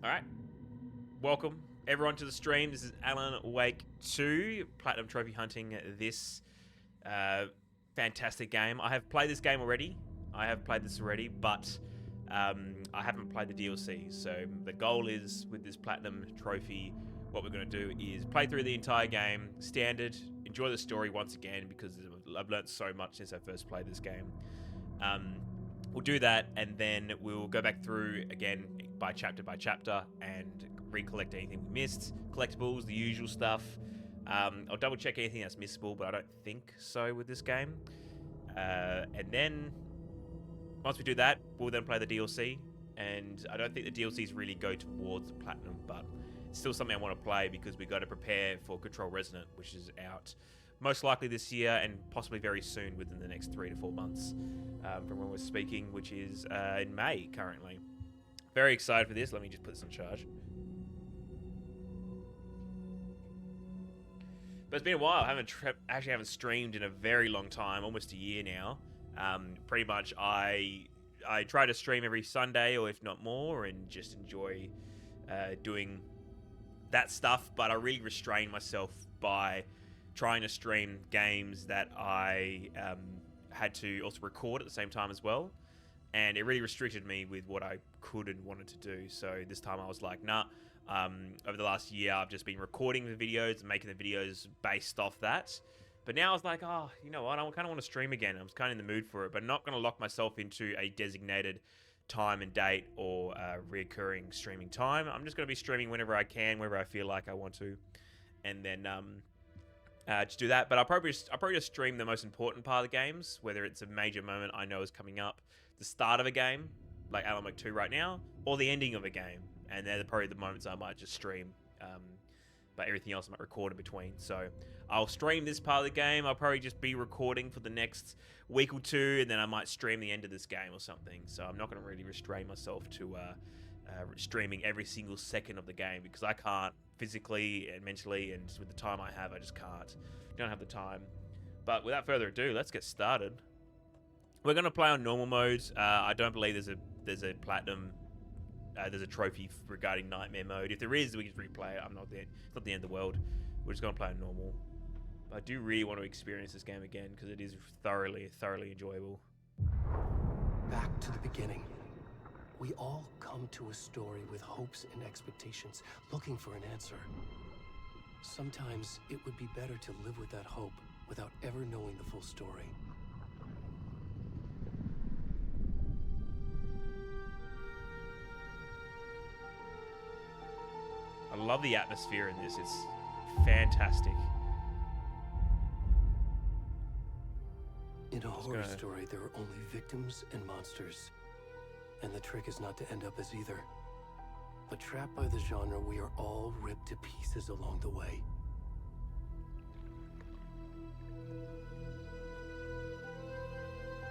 All right. Welcome, everyone, to the stream. This is Alan Wake 2, Platinum Trophy hunting this fantastic game. I have played this game already. But I haven't played the DLC. So the goal is, with this Platinum Trophy, what we're going to do is play through the entire game, standard, enjoy the story once again, because I've learnt so much since I first played this game. We'll do that, and then we'll go back through again by chapter and recollect anything we missed, collectibles, the usual stuff. I'll double check anything that's missable, but I don't think so with this game. And then once we do that, we'll then play the DLC. And I don't think the DLCs really go towards the Platinum, but it's still something I want to play because we got to prepare for Control Resonant, which is out most likely this year and possibly very soon, within the next 3 to 4 months from when we're speaking, which is in May currently. Very excited for this. Let me just put this on charge. But it's been a while. I haven't streamed in a very long time, almost a year now. Pretty much I try to stream every Sunday, or if not more, and just enjoy doing that stuff. But I really restrain myself by trying to stream games that I had to also record at the same time as well. And it really restricted me with what I could and wanted to do. So this time I was like, nah. Over the last year, I've just been recording the videos and making the videos based off that. But now I was like, oh, you know what? I kind of want to stream again. I was kind of in the mood for it, but not going to lock myself into a designated time and date or reoccurring streaming time. I'm just going to be streaming whenever I can, wherever I feel like I want to. And then just do that. But I'll probably just stream the most important part of the games, whether it's a major moment I know is coming up, the start of a game, like Alan Wake 2 right now, or the ending of a game. And they're probably the moments I might just stream. But everything else I might record in between. So I'll stream this part of the game. I'll probably just be recording for the next week or two, and then I might stream the end of this game or something. So I'm not going to really restrain myself to streaming every single second of the game, because I can't physically and mentally, and with the time I have, I just can't. Don't have the time. But without further ado, let's get started. We're going to play on normal mode. I don't believe there's a platinum. There's a trophy regarding Nightmare mode. If there is, we can replay it. It's not the end of the world. We're just going to play on normal. But I do really want to experience this game again, because it is thoroughly enjoyable. Back to the beginning. We all come to a story with hopes and expectations, looking for an answer. Sometimes it would be better to live with that hope without ever knowing the full story. I love the atmosphere in this. It's fantastic. In a horror story, there are only victims and monsters. And the trick is not to end up as either. But trapped by the genre, we are all ripped to pieces along the way.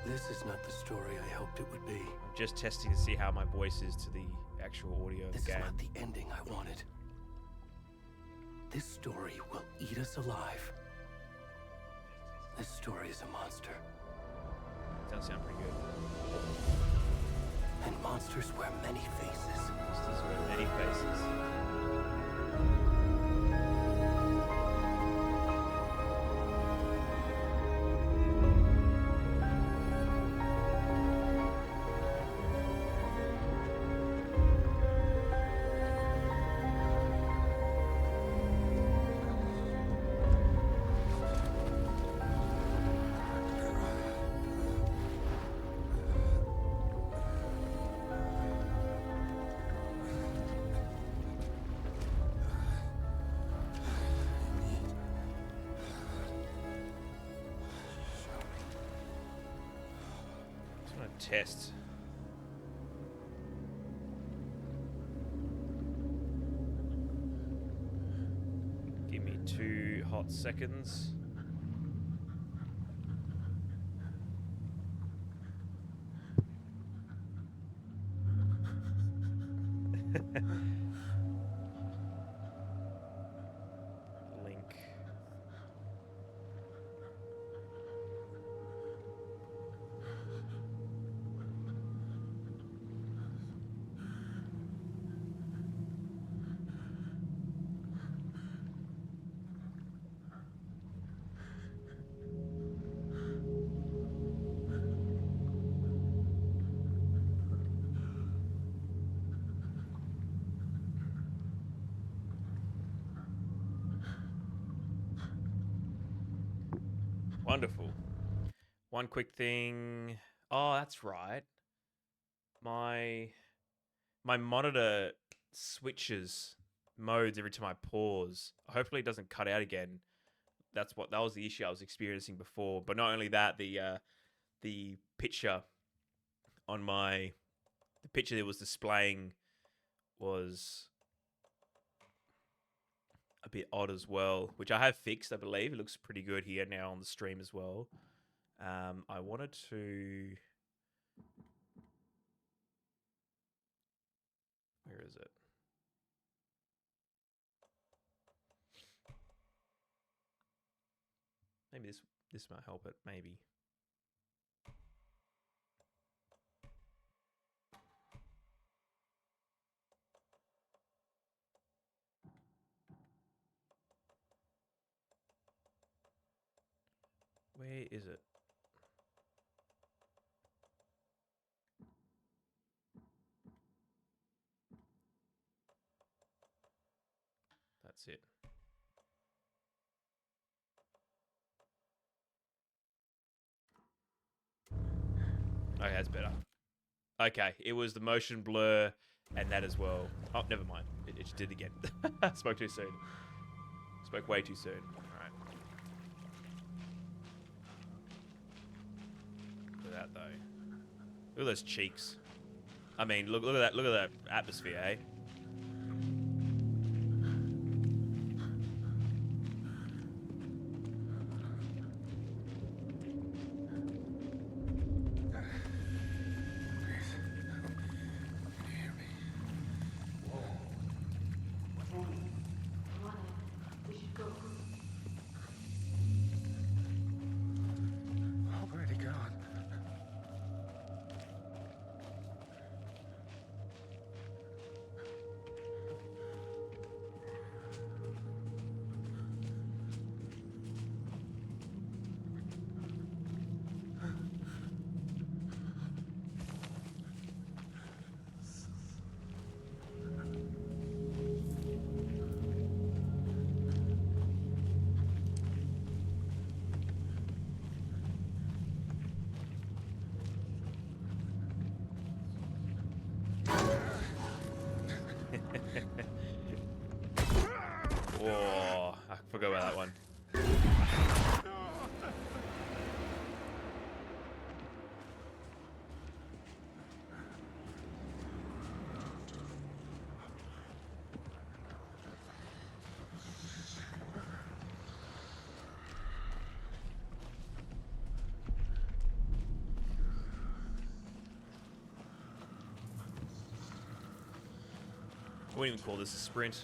This is not the story I hoped it would be. I'm just testing to see how my voice is to the actual audio of the game. This is not the ending I wanted. This story will eat us alive. This story is a monster. Does sound pretty good. And monsters wear many faces. Monsters wear many faces. Test. Give me 2 hot seconds. Link. Wonderful. One quick thing. Oh, that's right. My monitor switches modes every time I pause. Hopefully it doesn't cut out again. That was the issue I was experiencing before. But not only that, the picture on the picture that was displaying was a bit odd as well, which I have fixed, I believe. It looks pretty good here now on the stream as well. I wanted to... Where is it? Maybe this might help it, maybe. Where is it? That's it. Okay, that's better. Okay, it was the motion blur and that as well. Oh, never mind. It just did again. Spoke too soon. Spoke way too soon. Alright. Look at that, though. Look at those cheeks. I mean, look at that. Look at that atmosphere, eh? Whoa, I forgot about that one. I wouldn't even call this a sprint.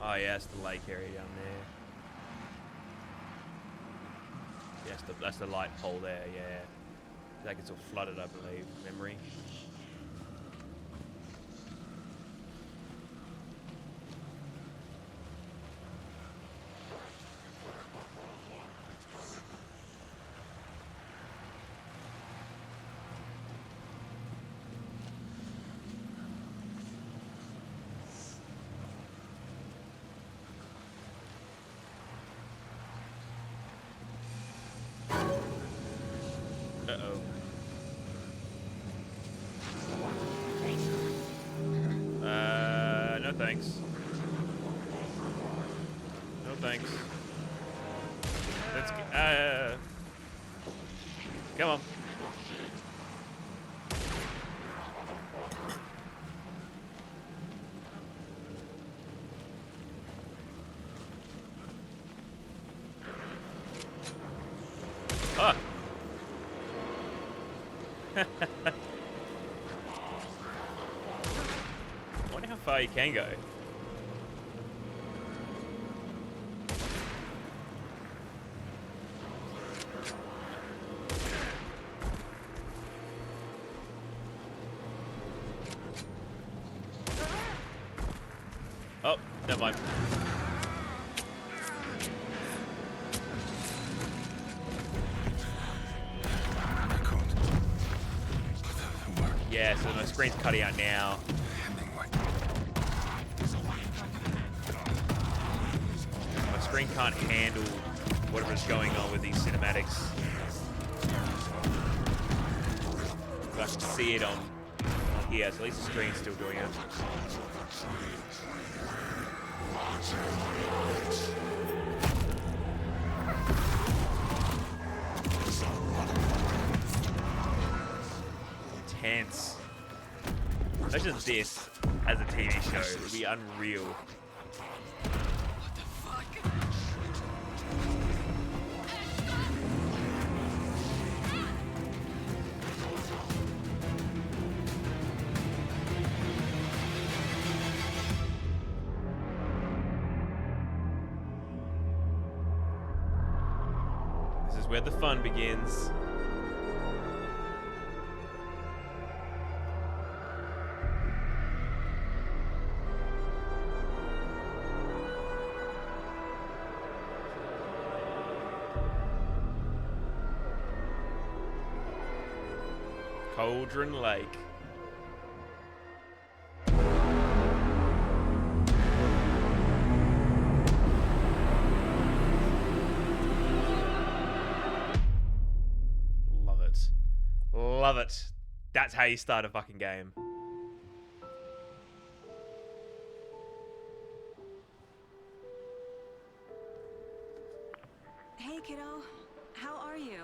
Oh yeah, that's the lake area down there. Yes, that's the light pole there, yeah. That gets all flooded, I believe, memory. Uh-oh. No thanks. No thanks. Let's get, come on. Ah. I wonder how far you can go. Oh, never mind. Yeah, so my screen's cutting out now. My screen can't handle whatever's going on with these cinematics. But I can see it on here, so at least the screen's still doing it. Intense. Imagine this as a TV show. It would be unreal. What the fuck? This is where the fun begins. Cauldron Lake. Love it. Love it. That's how you start a fucking game. Hey, kiddo. How are you?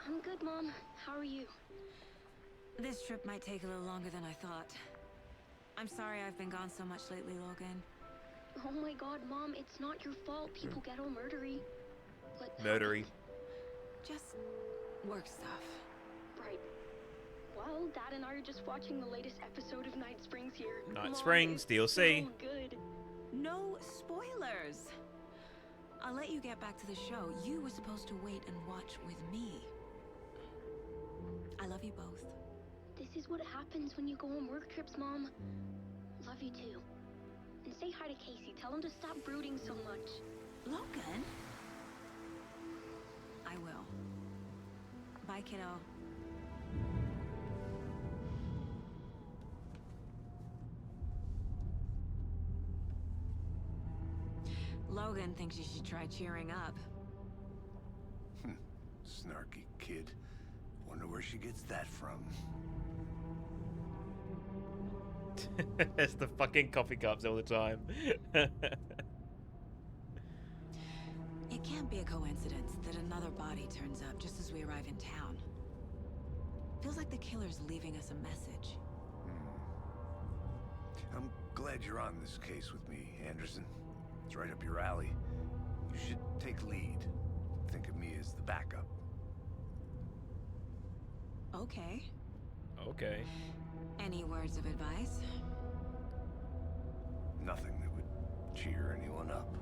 I'm good, Mom. How are you? This trip might take a little longer than I thought. I'm sorry I've been gone so much lately, Logan. Oh my god, Mom, it's not your fault. People get all murdery. What Murdery. Just work stuff. Right. Well, Dad and I are just watching the latest episode of Night Springs here. Night Mom, Springs, it's DLC. So good. No spoilers! I'll let you get back to the show. You were supposed to wait and watch with me. I love you both. This is what happens when you go on work trips, Mom. Love you too. And say hi to Casey. Tell him to stop brooding so much. Logan? I will. Bye, kiddo. Logan thinks you should try cheering up. Snarky kid. Wonder where she gets that from. It's the fucking coffee cups all the time. It can't be a coincidence that another body turns up just as we arrive in town. Feels like the killer's leaving us a message. I'm glad you're on this case with me, Anderson. It's right up your alley. You should take lead. Think of me as the backup. Okay. Okay. Any words of advice? Nothing that would cheer anyone up.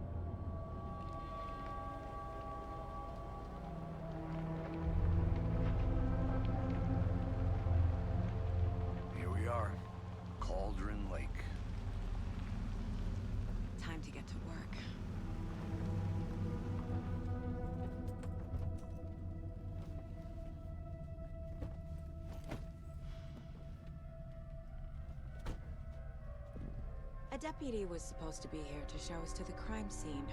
Here we are. Cauldron Lake. Time to get to work. A deputy was supposed to be here to show us to the crime scene.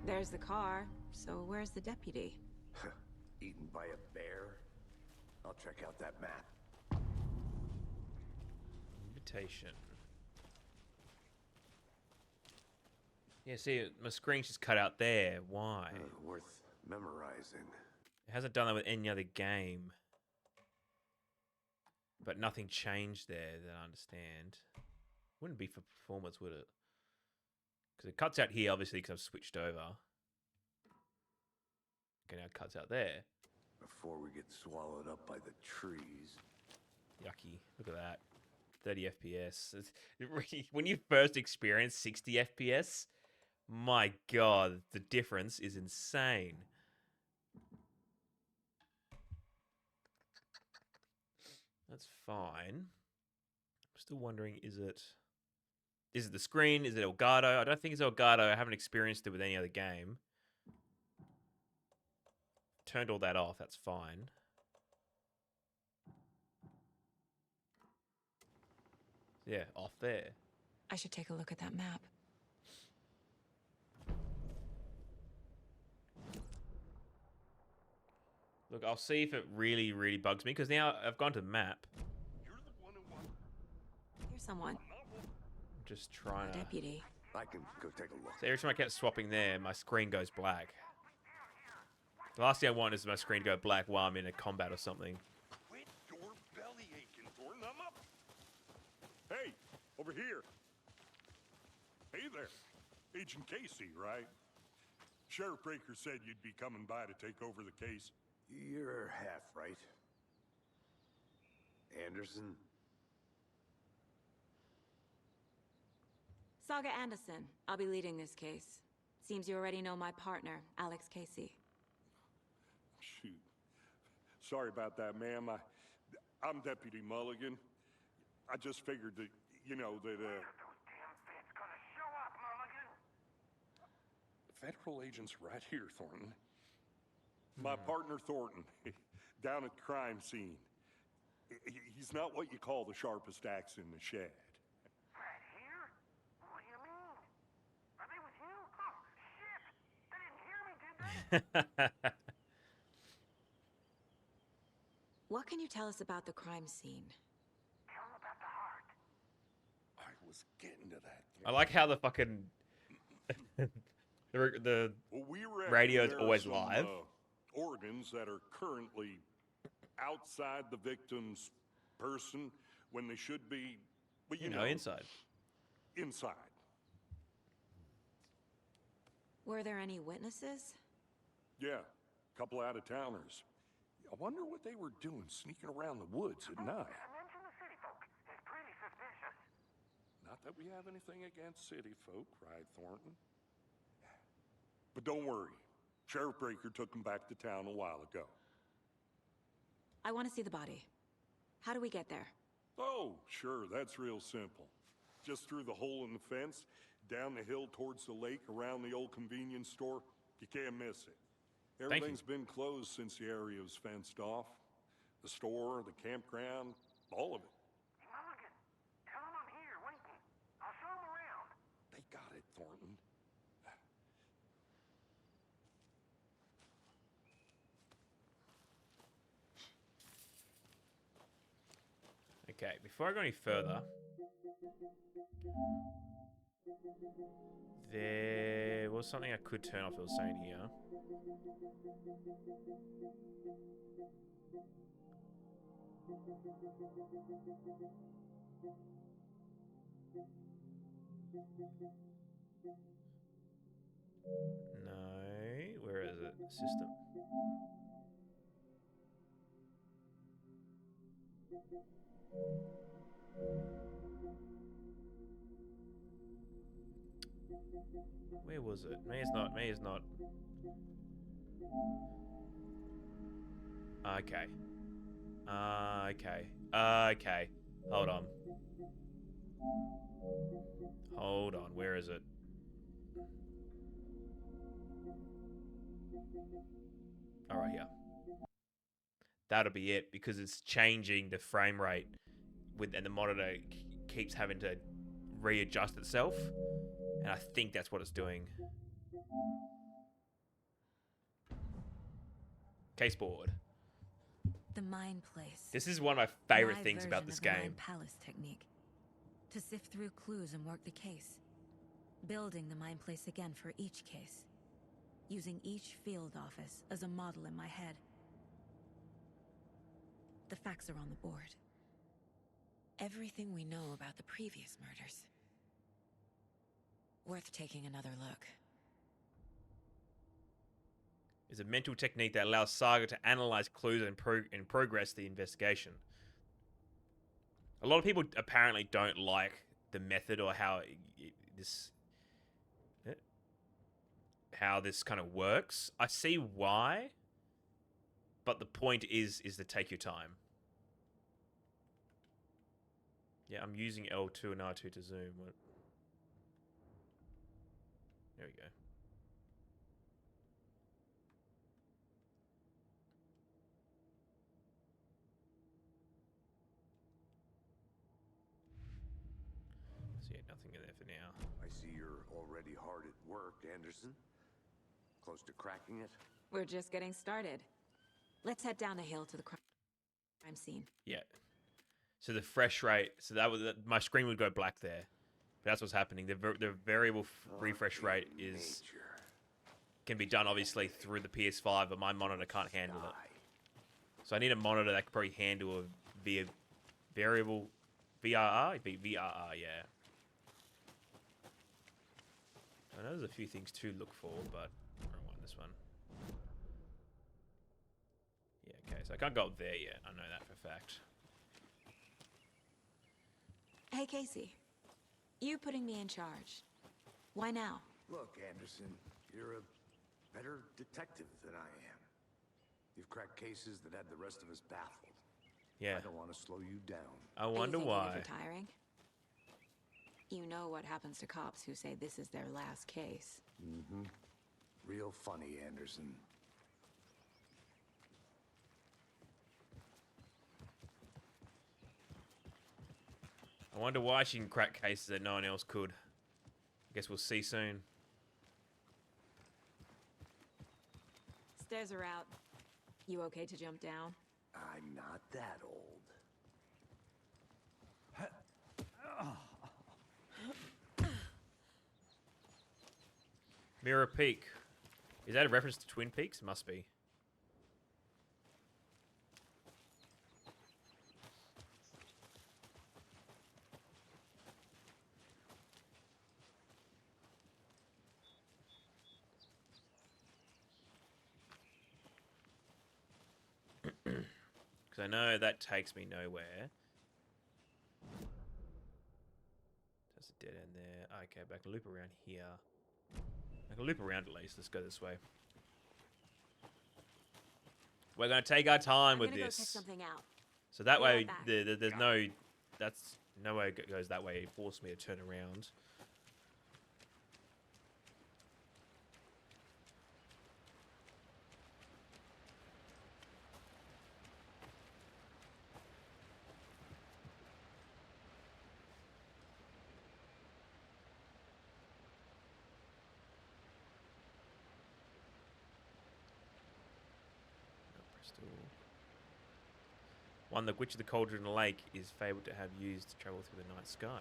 There's the car, so where's the deputy? Eaten by a bear? I'll check out that map. Invitation. Yeah, see, my screen's just cut out there. Why? Worth memorizing. It hasn't done that with any other game. But nothing changed there that I understand. Wouldn't be for performance, would it? Because it cuts out here, obviously, because I've switched over. Okay, now it cuts out there. Before we get swallowed up by the trees. Yucky. Look at that. 30 FPS. When you first experience 60 FPS, my god, the difference is insane. That's fine. I'm still wondering, is it the screen? Is it Elgato? I don't think it's Elgato. I haven't experienced it with any other game. Turned all that off. That's fine. Yeah, off there. I should take a look at that map. Look, I'll see if it really, really bugs me, because now I've gone to the map. Here's someone. I'm just trying A to... deputy. I can go take a look. So every time I kept swapping there, my screen goes black. The last thing I want is my screen to go black while I'm in a combat or something. Quit your belly aching, Thornton. I'm up. Hey, over here. Hey there. Agent Casey, right? Sheriff Breaker said you'd be coming by to take over the case. You're half right. Anderson? Saga Anderson. I'll be leading this case. Seems you already know my partner, Alex Casey. Shoot. Sorry about that, ma'am. I'm Deputy Mulligan. I just figured that, you know, that, Federal agents right here, Thornton. My partner, Thornton, down at the crime scene. He's not what you call the sharpest axe in the shed. Right here? What do you mean? Are they with you? Oh, shit! They didn't hear me, did they? What can you tell us about the crime scene? Tell them about the heart. I was getting to that. I like how the fucking... the Well, we reckon radio's there are always some, live. Organs that are currently outside the victim's person when they should be, well, you know, inside. inside. Were there any witnesses? Yeah, a couple out-of-towners. I wonder what they were doing sneaking around the woods at night. Mention the city folk. It's pretty suspicious. Not that we have anything against city folk, right, Thornton? But don't worry. Sheriff Breaker took them back to town a while ago. I want to see the body. How do we get there? Oh, sure, that's real simple. Just through the hole in the fence, down the hill towards the lake, around the old convenience store. You can't miss it. you. Everything's been closed since the area was fenced off. The store, the campground, all of it. Hey, Mulligan, tell them I'm here waiting. I'll show them around. They got it, Thornton. Okay, before I go any further, there was something I could turn off. It was saying here. No, where is it? System. Where was it? May is not. May is not. Okay. Okay. Okay. Hold on. Hold on. Where is it? All right, here. That'll be it, because it's changing the frame rate and the monitor keeps having to readjust itself, and I think that's what it's doing. Case board. The Mind Place. This is one of my favorite My things about version this of the game. Mind Palace technique. To sift through clues and work the case. Building the Mind Place again for each case. Using each field office as a model in my head. The facts are on the board. Everything we know about the previous murders. Worth taking another look. Is a mental technique that allows Saga to analyze clues and progress the investigation. A lot of people apparently don't like the method or how this kind of works. I see why, but the point is to take your time. Yeah, I'm using L2 and R2 to zoom. There we go. nothing in there for now. I see you're already hard at work, Anderson. Close to cracking it? We're just getting started. Let's head down the hill to the crime scene. Yeah. So the fresh rate, so that was my screen would go black there. But that's what's happening. The variable refresh rate is can be done obviously through the PS5, but my monitor can't handle it. So I need a monitor that could probably handle a variable VRR, VRR, yeah. I know there's a few things to look for, but I don't want this one. Yeah, okay, so I can't go up there yet. I know that for a fact. Hey, Casey. You putting me in charge. Why now? Look, Anderson, you're a better detective than I am. You've cracked cases that had the rest of us baffled. Yeah. I don't want to slow you down. I wonder why. Retiring? You know what happens to cops who say this is their last case. Mm-hmm. Real funny, Anderson. I wonder why she can crack cases that no one else could. I guess we'll see soon. Stairs are out. You okay to jump down? I'm not that old. Mirror Peak. Is that a reference to Twin Peaks? Must be. Because I know that takes me nowhere. There's a dead end there. Okay, but I can loop around here. I can loop around at least. Let's go this way. We're going to take our time with I'm gonna this. go check something out. So that Be way, right back. there's no... That's... No way it goes that way. It forced me to turn around. One, the Witch of the Cauldron Lake is fabled to have used to travel through the night sky.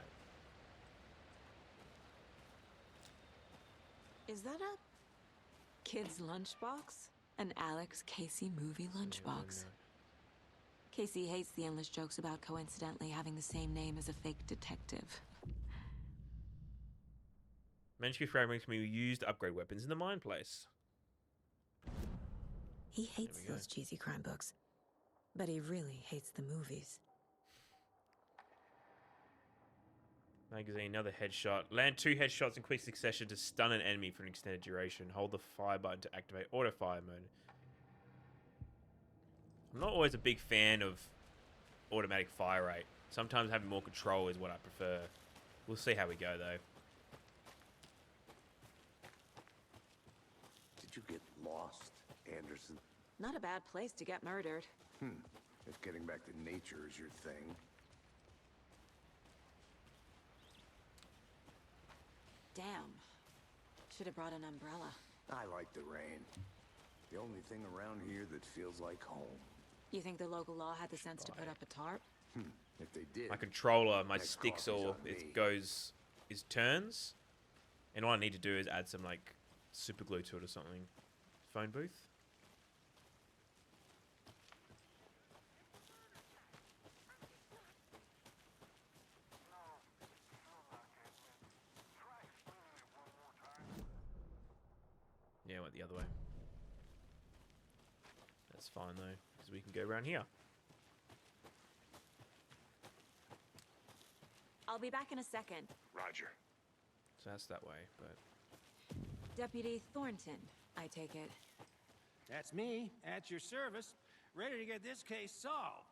Is that a kid's lunchbox? An Alex Casey movie lunchbox. Casey hates the endless jokes about coincidentally having the same name as a fake detective. Manuscript fragments can be used to upgrade weapons in the mine place. He hates There we go. those cheesy crime books, but he really hates the movies. Magazine, another headshot. Land 2 headshots in quick succession to stun an enemy for an extended duration. Hold the fire button to activate auto fire mode. I'm not always a big fan of automatic fire rate. Sometimes having more control is what I prefer. We'll see how we go though. Did you get lost, Anderson? Not a bad place to get murdered. If getting back to nature is your thing. Damn. Should have brought an umbrella. I like the rain. The only thing around here that feels like home. You think the local law had the sense to put up a tarp? If they did, My controller, my That sticks coffee's all on me. it goes is turns. And all I need to do is add some like super glue to it or something. Phone booth. Yeah, went the other way. That's fine though, because we can go around here. I'll be back in a second. Roger. So that's that way, but Deputy Thornton, I take it. That's me, at your service, ready to get this case solved.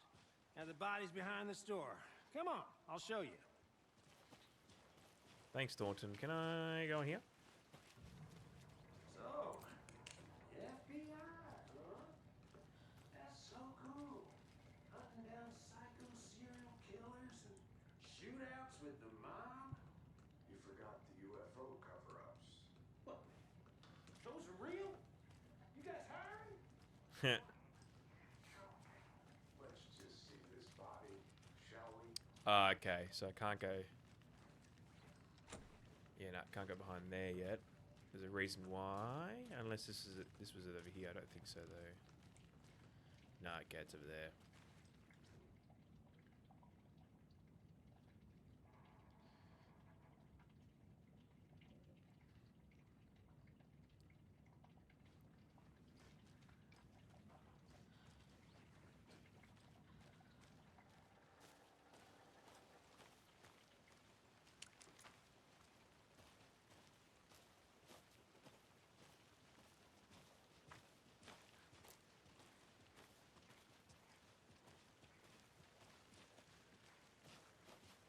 Now the body's behind the store. Come on, I'll show you. thanks, Thornton. Can I go in here? So, FBI, huh? That's so cool. Hunting down psycho serial killers and shootouts with the mob. Let's just see this body, shall we? Okay, so I can't go. Yeah, no, can't go behind there yet. There's a reason why, unless this was it over here. I don't think so though. No, okay, it's over there.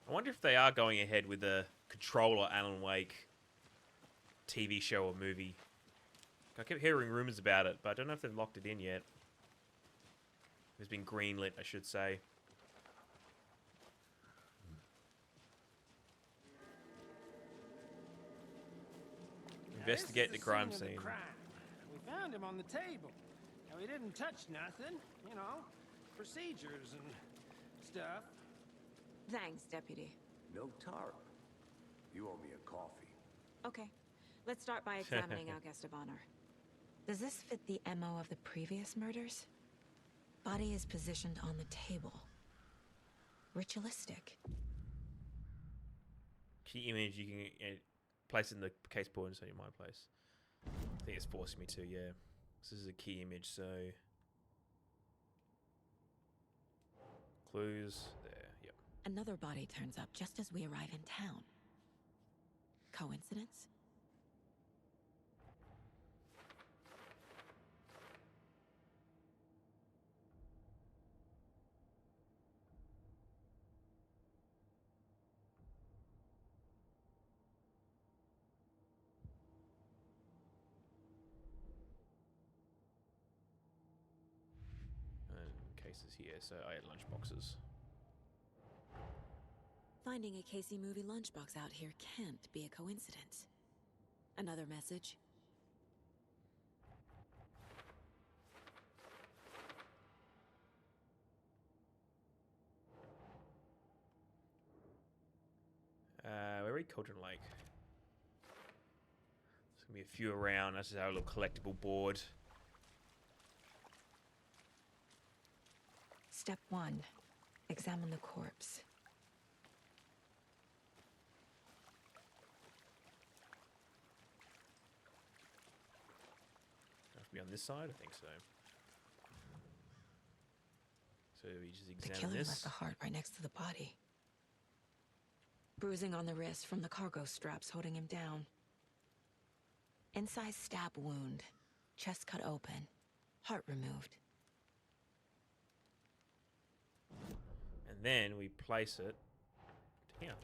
I wonder if they are going ahead with a Control or Alan Wake TV show or movie. I kept hearing rumors about it, but I don't know if they've locked it in yet. It's been greenlit, I should say. Investigate the crime scene. We found him on the table. And we didn't touch nothing, you know, procedures and stuff. Thanks, Deputy. No tarp. You owe me a coffee. Okay, let's start by examining our guest of honor. Does this fit the MO of the previous murders? Body is positioned on the table. Ritualistic. Key image you can place in the case board inside your mind place. I think it's forcing me to, yeah. This is a key image, so clues there. Yep. Another body turns up just as we arrive in town. Coincidence? And cases here, so I had lunch boxes. Finding a Casey movie lunchbox out here can't be a coincidence. Another message? Where are we? Cauldron Lake. There's gonna be a few around. This is our little collectible board. Step 1. Examine the corpse. Have to be on this side? I think so. So we just The examine killer this. left the heart right next to the body. Bruising on the wrist from the cargo straps holding him down. Incised stab wound. Chest cut open. Heart removed. And then we place it here.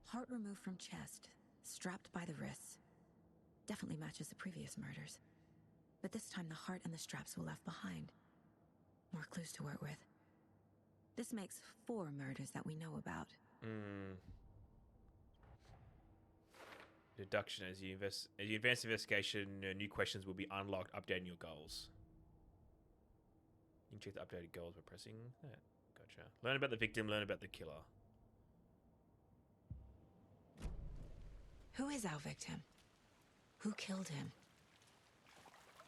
Heart removed from chest. Strapped by the wrists. Definitely matches the previous murders. But this time the heart and the straps were left behind. More clues to work with. This makes 4 murders that we know about. Deduction as you advance the investigation, new questions will be unlocked, updating your goals. You can check the updated goals by pressing that. Gotcha. Learn about the victim, learn about the killer. Who is our victim? Who killed him?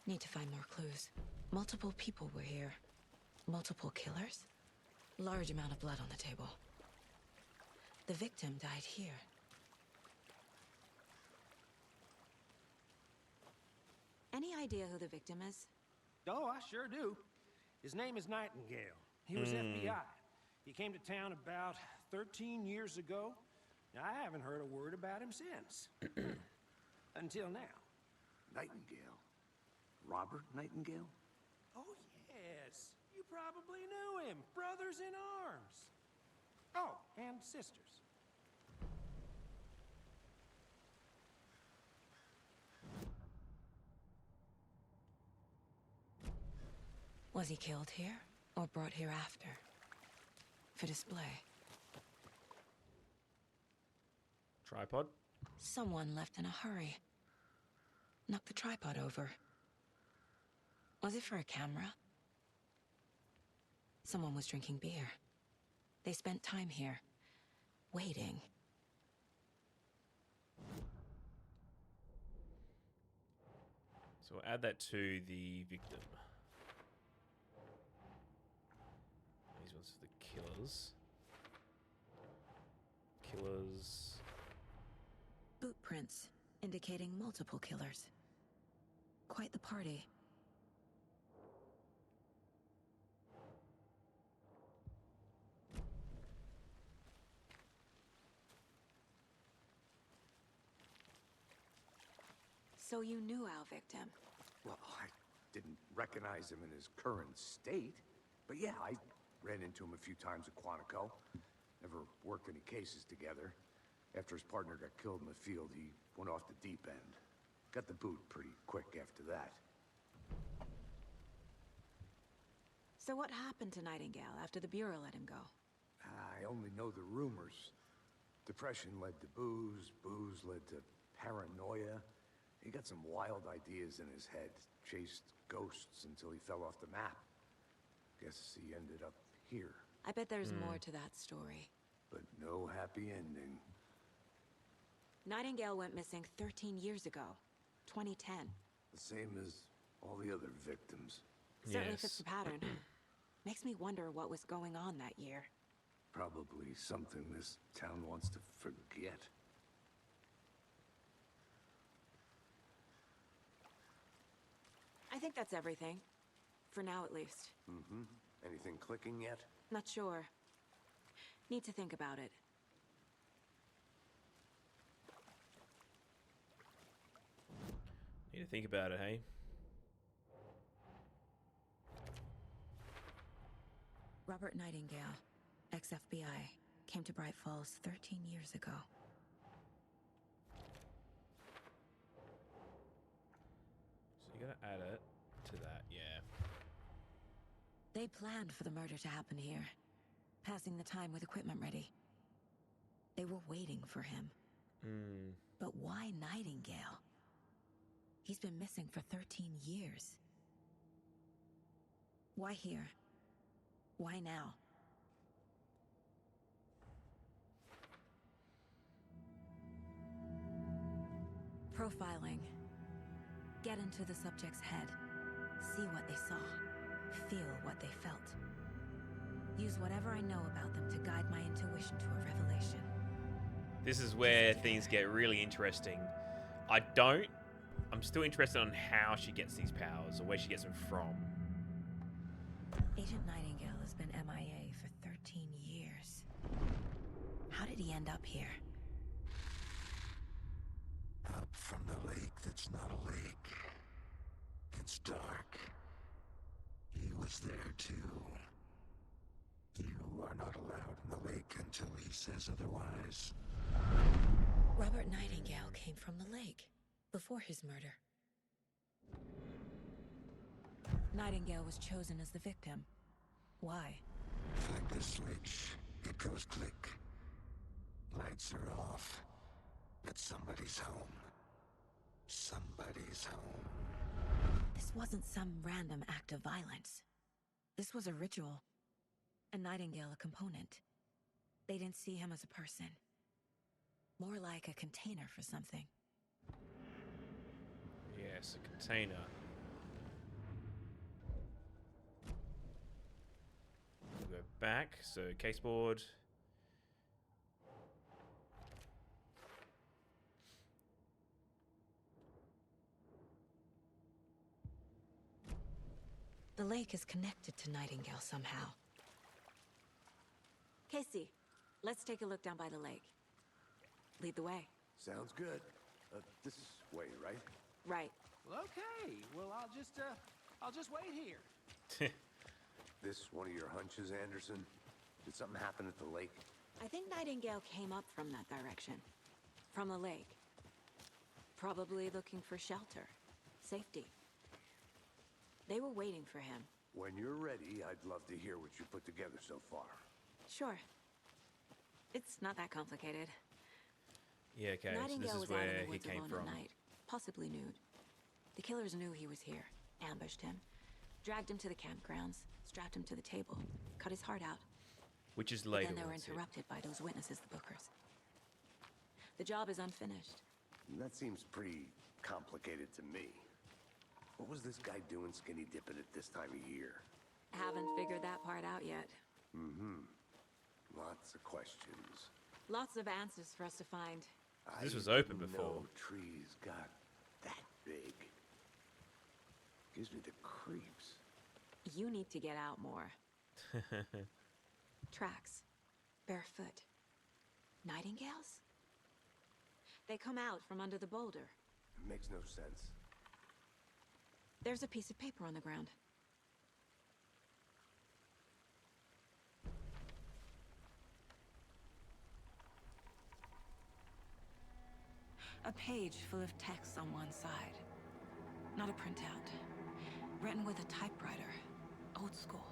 Need to find more clues. Multiple people were here. Multiple killers? Large amount of blood on the table. The victim died here. Any idea who the victim is? Oh, I sure do. His name is Nightingale. He was FBI. He came to town about 13 years ago. I haven't heard a word about him since. Until now. Nightingale? Robert Nightingale? Oh, yes. You probably knew him. Brothers in arms. Oh, and sisters. Was he killed here or brought here after? For display. Tripod. Someone left in a hurry. Knocked the tripod over. Was it for a camera? Someone was drinking beer. They spent time here, waiting. So we'll add that to the victim. These ones are the killers. Killers. Boot prints, indicating multiple killers. Quite the party. So you knew our victim? Well, I didn't recognize him in his current state. But yeah, I ran into him a few times at Quantico. Never worked any cases together. After his partner got killed in the field, he went off the deep end. Got the boot pretty quick after that. So what happened to Nightingale after the Bureau let him go? I only know the rumors. Depression led to booze, booze led to paranoia. He got some wild ideas in his head, chased ghosts until he fell off the map. Guess he ended up here, I bet there's more to that story. but no happy ending. Nightingale went missing 13 years ago, 2010. The same as all the other victims. Certainly fits Yes. the pattern. Makes me wonder what was going on that year. Probably something this town wants to forget. I think that's everything. For now, at least. Mm-hmm. Anything clicking yet? Not sure. Need to think about it. Need to think about it, hey? Robert Nightingale, ex-FBI, came to Bright Falls 13 years ago. So you gotta add it to that, yeah. They planned for the murder to happen here, passing the time with equipment ready. They were waiting for him. Hmm. But why Nightingale? He's been missing for 13 years. Why here? Why now? Profiling. Get into the subject's head. See what they saw. Feel what they felt. Use whatever I know about them to guide my intuition to a revelation. This is where things get really interesting. I'm still interested on how she gets these powers or where she gets them from. Agent Nightingale has been MIA for 13 years. How did he end up here? Up from the lake that's not a lake. It's dark. He was there too. You are not allowed in the lake until he says otherwise. Robert Nightingale came from the lake before his murder. Nightingale was chosen as the victim. Why? Flick the switch. It goes click. Lights are off. But somebody's home. Somebody's home. This wasn't some random act of violence. This was a ritual. And Nightingale a component. They didn't see him as a person. More like a container for something. Yes, a container. We'll go back. So caseboard. The lake is connected to Nightingale somehow. Casey, let's take a look down by the lake. Lead the way. Sounds good. This way, right? Right. Well, okay. Well, I'll just wait here. This one of your hunches, Anderson? Did something happen at the lake? I think Nightingale came up from that direction. From the lake. Probably looking for shelter. Safety. They were waiting for him. When you're ready, I'd love to hear what you put together so far. Sure. It's not that complicated. Yeah, okay, so Nightingale this is was out in where the he woods came alone from. at night, possibly nude. The killers knew he was here, ambushed him, dragged him to the campgrounds, strapped him to the table, cut his heart out. Which is But later. then they were that's it. interrupted by those witnesses, the Bookers. The job is unfinished. That seems pretty complicated to me. What was this guy doing skinny dipping at this time of year? Haven't figured that part out yet. Lots of questions. Lots of answers for us to find. This was I open didn't before. know trees got that big. Gives me the creeps. You need to get out more. Tracks. Barefoot. Nightingales? They come out from under the boulder. It makes no sense. There's a piece of paper on the ground. A page full of text on one side. Not a printout. Written with a typewriter. Old school.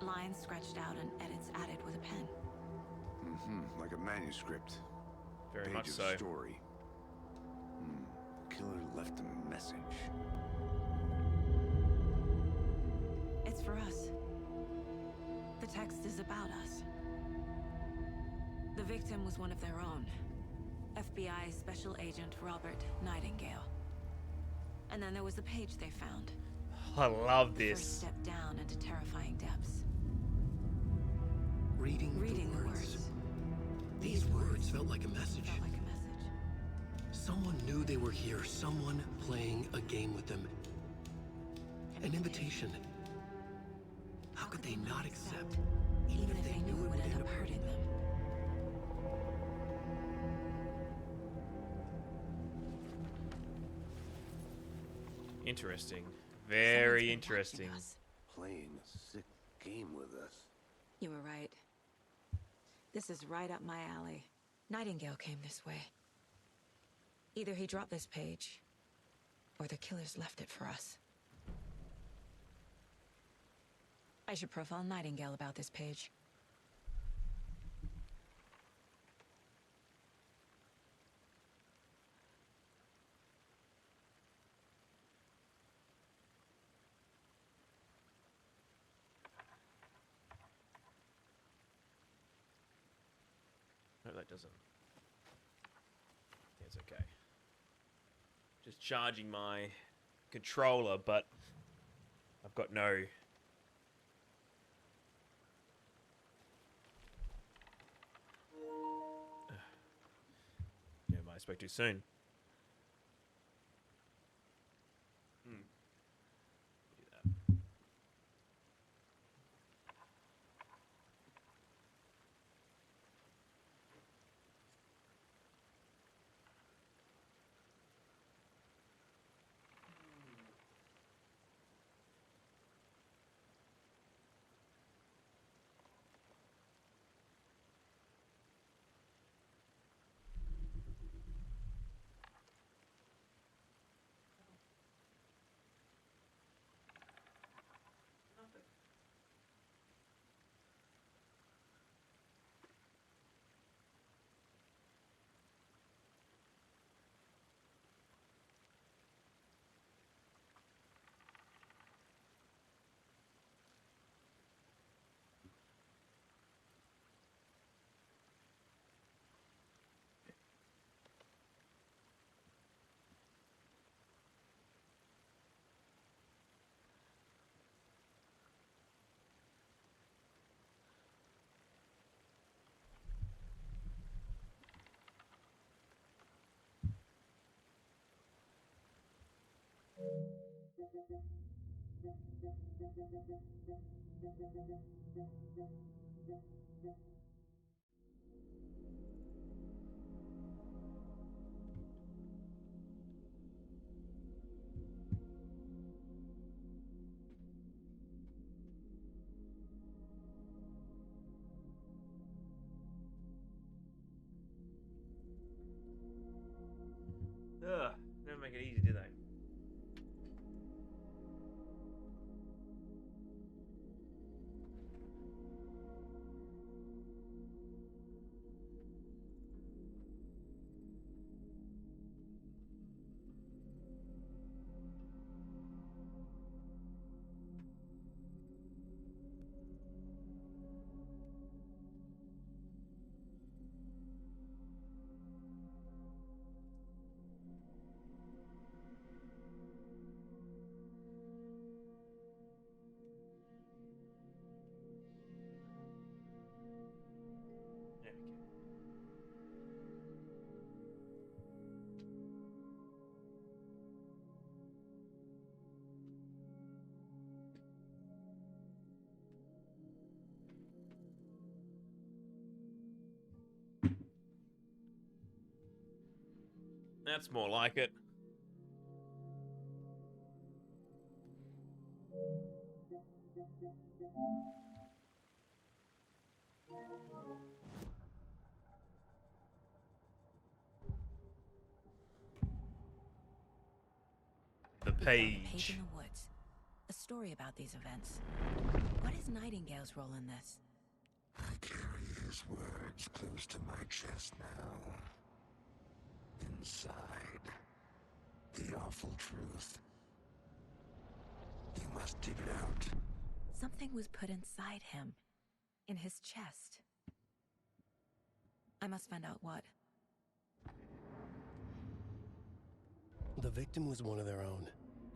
Lines scratched out and edits added with a pen. Like a manuscript. Very Page much of so. story. Killer left a message. It's for us. The text is about us. The victim was one of their own. FBI Special Agent Robert Nightingale. And then there was the page they found. I love The first this. step down into terrifying depths. Reading Reading the words. These words felt like a message. Felt like a message. Someone knew they were here. Someone playing a game with them. An invitation. How could they not accept? Even if they knew it would end up hurting them. Interesting. Someone's Very been interesting. watching us. Playing a sick game with us. You were right. This is right up my alley. Nightingale came this way. Either he dropped this page, or the killers left it for us. I should profile Nightingale about this page. No, that doesn't. It's okay. Just charging my controller, but I've got no. Yeah, I spoke too soon. Do that. Ugh, never make it easy, do they? That's more like it. The Page page. in the woods. A story about these events. What is Nightingale's role in this? I carry his words close to my chest now. Inside, the awful truth. You must dig it out. Something was put inside him. In his chest. I must find out what. The victim was one of their own.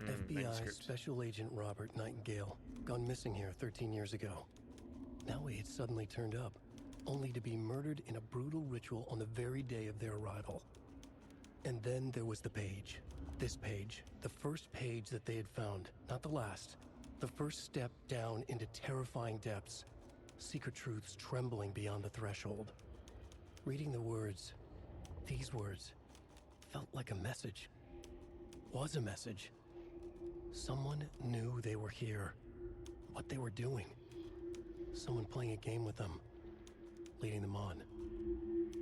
FBI manuscript. Special Agent Robert Nightingale, gone missing here 13 years ago. Now he had suddenly turned up, only to be murdered in a brutal ritual on the very day of their arrival. And then there was the page. This page, the first page that they had found, not the last. The first step down into terrifying depths. Secret truths trembling beyond the threshold. Reading the words, these words, felt like a message. Was a message. Someone knew they were here. What they were doing. Someone playing a game with them. Leading them on.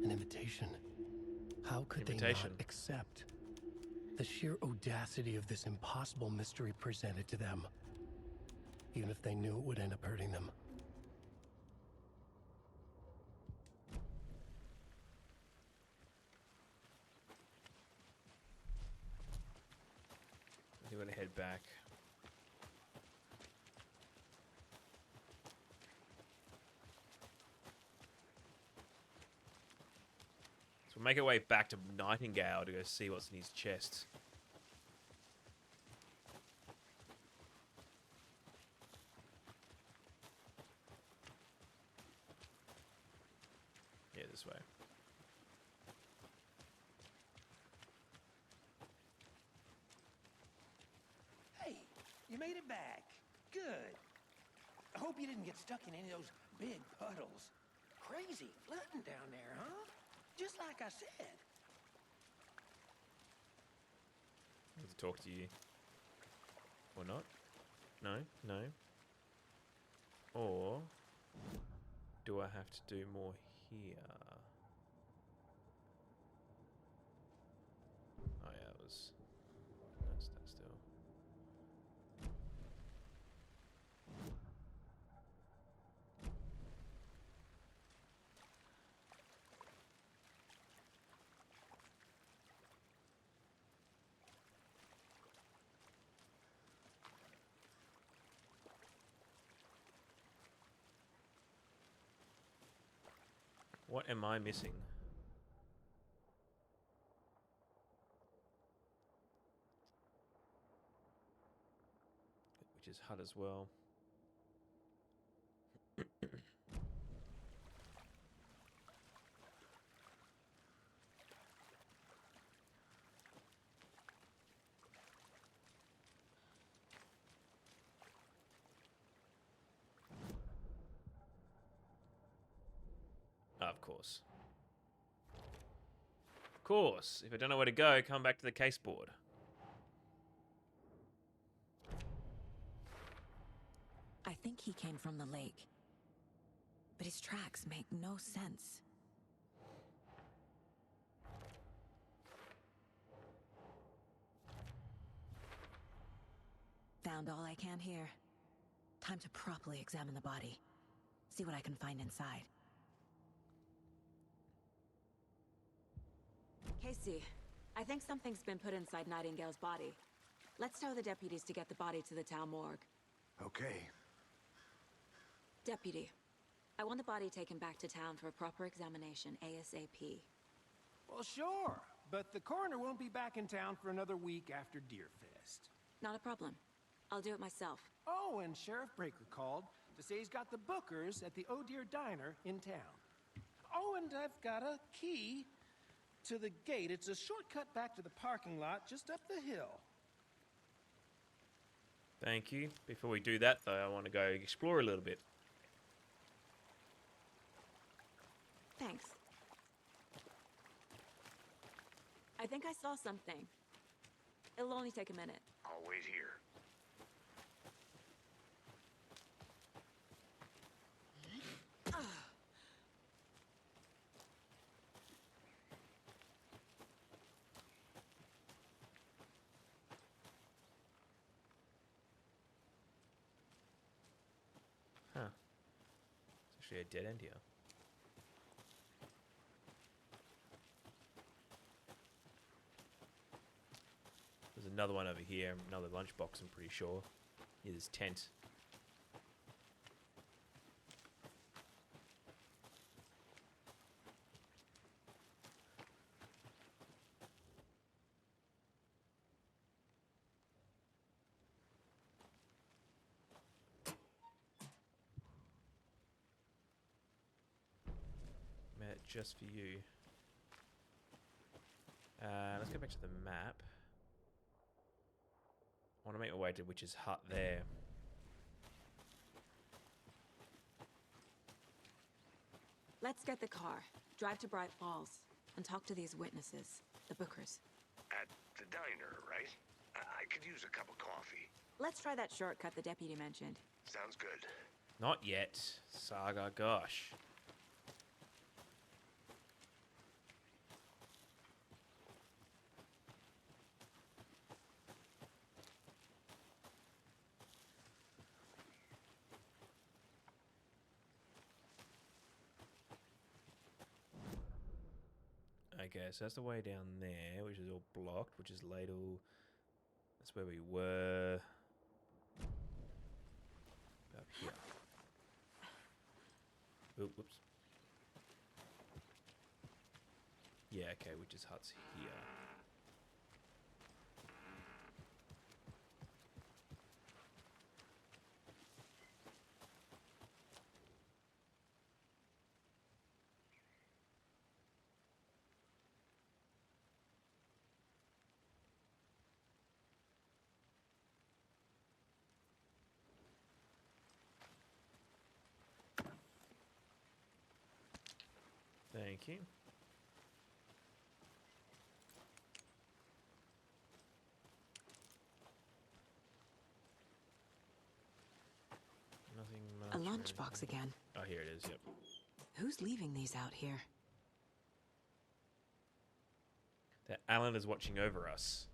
An invitation. How could they not accept? The sheer audacity of this impossible mystery presented to them. Even if they knew it would end up hurting them. I'm gonna head back. So we'll make our way back to Nightingale to go see what's in his chest. Yeah, this way. Hey, you made it back. Good. I hope you didn't get stuck in any of those big puddles. Crazy flooding down there, huh? Just like I said. I need to talk to you. Or not? No? No? Or do I have to do more here? Oh yeah, it was... That's that still. What am I missing? Which is hut as well. Of course. Of course. If I don't know where to go, come back to the case board. I think he came from the lake. But his tracks make no sense. Found all I can here. Time to properly examine the body. See what I can find inside. Casey, I think something's been put inside Nightingale's body. Let's tell the deputies to get the body to the town morgue. Okay. Deputy, I want the body taken back to town for a proper examination ASAP. Well, sure. But the coroner won't be back in town for another week after Deerfest. Not a problem. I'll do it myself. Oh, and Sheriff Breaker called to say he's got the bookers at the Oh Dear Diner in town. Oh, and I've got a key to the gate. It's a shortcut back to the parking lot just up the hill. Thank you. Before we do that, though, I want to go explore a little bit. Thanks. I think I saw something. It'll only take a minute. I'll wait here. Huh. It's actually a dead end here. There's another one over here, another lunchbox, I'm pretty sure. Yeah, there's tent. Met just for you. Let's go back to the map. I want to make my way to Witch's Hut there. Let's get the car, drive to Bright Falls, and talk to these witnesses, the Bookers. At the diner, right? I could use a cup of coffee. Let's try that shortcut the deputy mentioned. Sounds good. Not yet. Saga, gosh. Okay, so that's the way down there, which is all blocked, which is Ladle. That's where we were. Up here. Oh, whoops. Yeah, okay, Witch's Hut's here. Thank you. Nothing much. A or lunchbox anything. again. Oh, here it is, yep. Who's leaving these out here? That Alan is watching over us.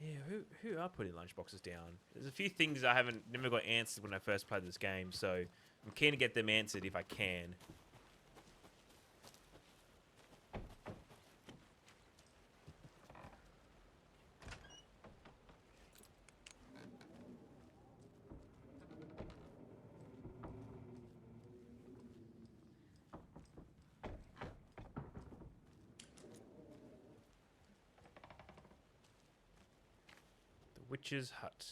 Yeah, who are putting lunchboxes down? There's a few things I never got answered when I first played this game, so I'm keen to get them answered if I can. Witch's Hut.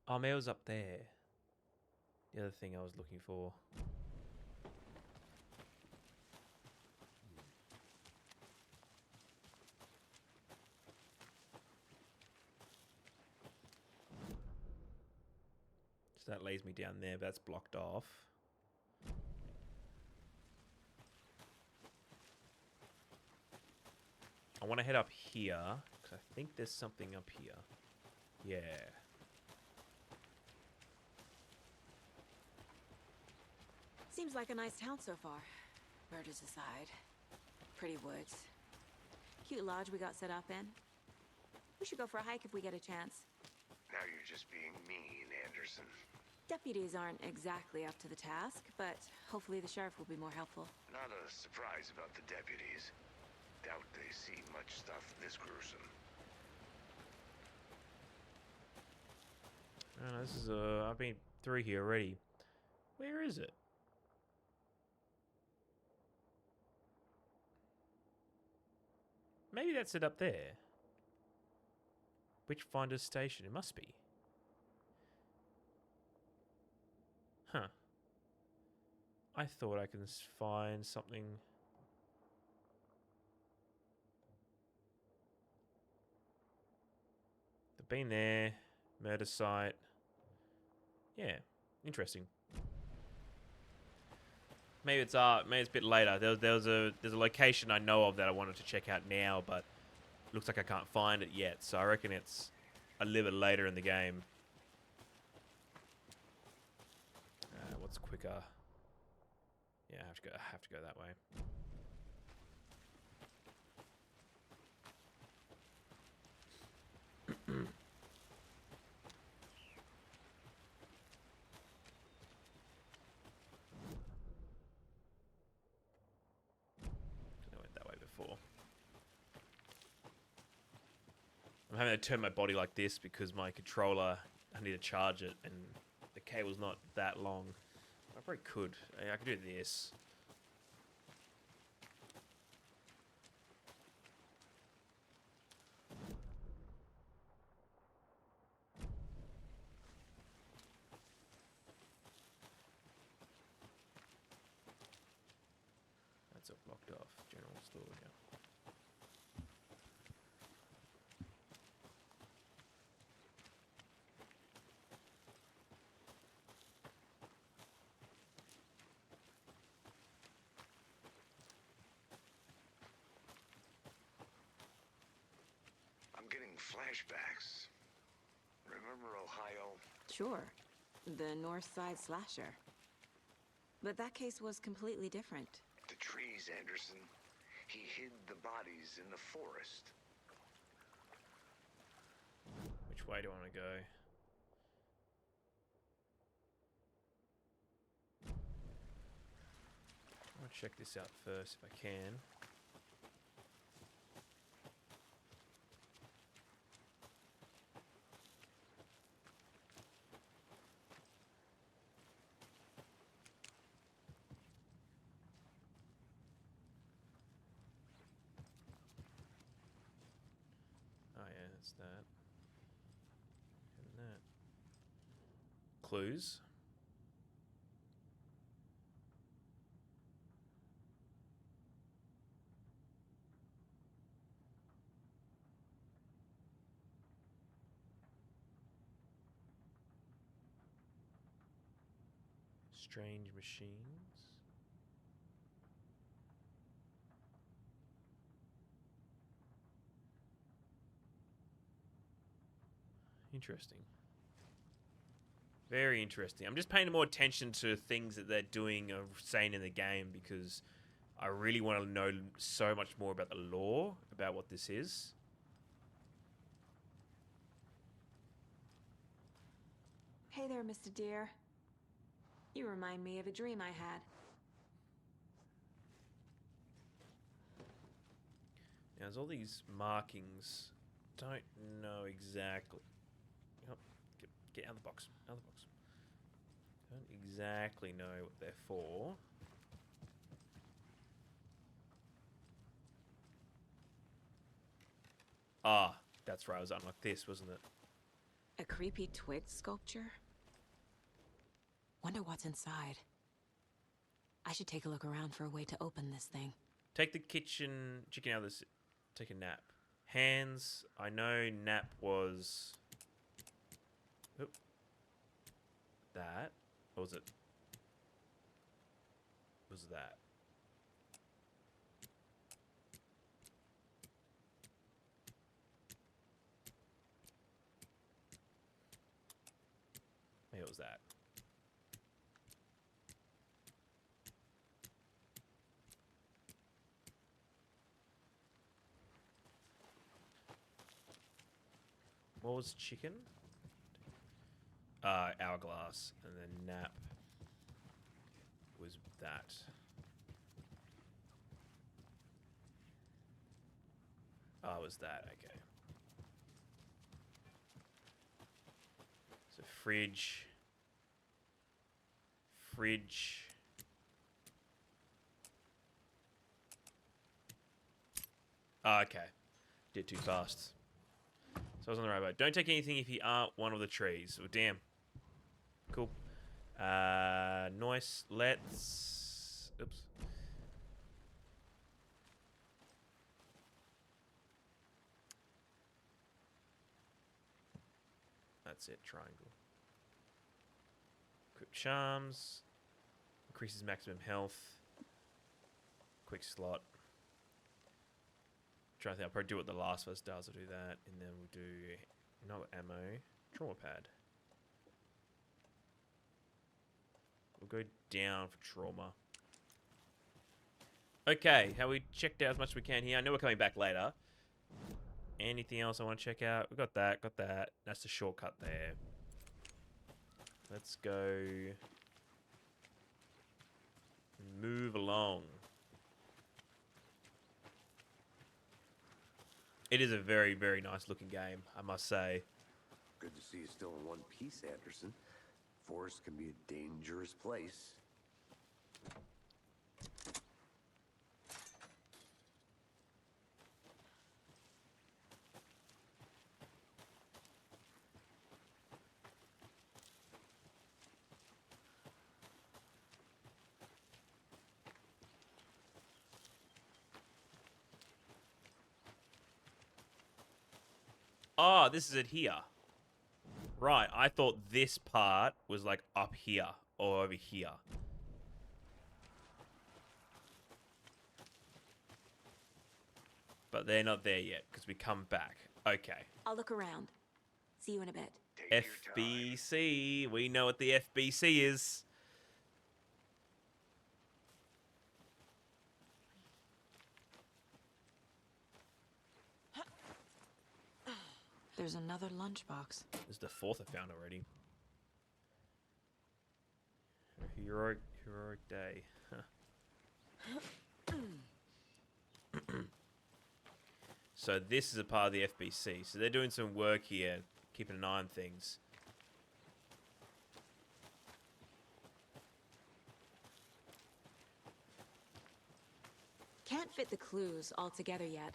Oh, mail's up there. The other thing I was looking for. So that lays me down there, but that's blocked off. I want to head up here, because I think there's something up here. Yeah. Seems like a nice town so far. Murders aside. Pretty woods. Cute lodge we got set up in. We should go for a hike if we get a chance. Now you're just being mean, Anderson. Deputies aren't exactly up to the task, but hopefully the sheriff will be more helpful. Not a surprise about the deputies. Doubt they see much stuff this gruesome. Oh, this is I've been through here already. Where is it? Maybe that's it up there. Witchfinder Station. It must be. Huh. I thought I can find something. They've been there. Murder site. Yeah. Interesting. Maybe it's a bit later. There's a location I know of that I wanted to check out now, but looks like I can't find it yet. So I reckon it's a little bit later in the game. What's quicker? Yeah, I have to go that way. I went that way before. I'm having to turn my body like this because my controller, I need to charge it, and the cable's not that long. I probably could. I could do this. That's all blocked off. General store, yeah. I'm getting flashbacks. Remember Ohio? Sure. The North Side slasher. But that case was completely different. The trees, Anderson. He hid the bodies in the forest. Which way do I want to go? I want to check this out first if I can. Oh yeah, that's that. And that. Clues. Strange machines. Interesting. Very interesting. I'm just paying more attention to things that they're doing or saying in the game because I really want to know so much more about the lore, about what this is. Hey there, Mr. Deer. You remind me of a dream I had. Now, there's all these markings. Don't know exactly. Yep. Get out of the box. Out of the box. Don't exactly know what they're for. Ah, that's right. I was unlocked this, wasn't it? A creepy twig sculpture? Wonder what's inside. I should take a look around for a way to open this thing. Take the chicken out of this. Take a nap. Hands. I know nap was. Oop. That. Or was it? Was that? Maybe it was that. What was chicken? Hourglass. And then nap was that. Oh, it was that. Okay. So fridge. Fridge. Oh, okay. Did too fast. So I was on the right boat. Don't take anything if you aren't one of the trees. Oh, damn. Cool. Nice. Let's... Oops. That's it. Triangle. Quick charms. Increases maximum health. Quick slot. Trying to think, I'll probably do what the Last of Us does. I'll do that, and then we'll do no ammo. Trauma pad. We'll go down for trauma. Okay, how we checked out as much as we can here. I know we're coming back later. Anything else I want to check out? We got that, got that. That's the shortcut there. Let's go. Move along. It is a very, very nice looking game, I must say. Good to see you still in one piece, Anderson. Forest can be a dangerous place. Oh, this is it here. Right, I thought this part was like up here or over here. But they're not there yet because we come back. Okay. I'll look around. See you in a bit. FBC. We know what the FBC is. There's another lunchbox. This is the fourth I found already. A heroic day. Huh. So this is a part of the FBC. So they're doing some work here, keeping an eye on things. Can't fit the clues all together yet.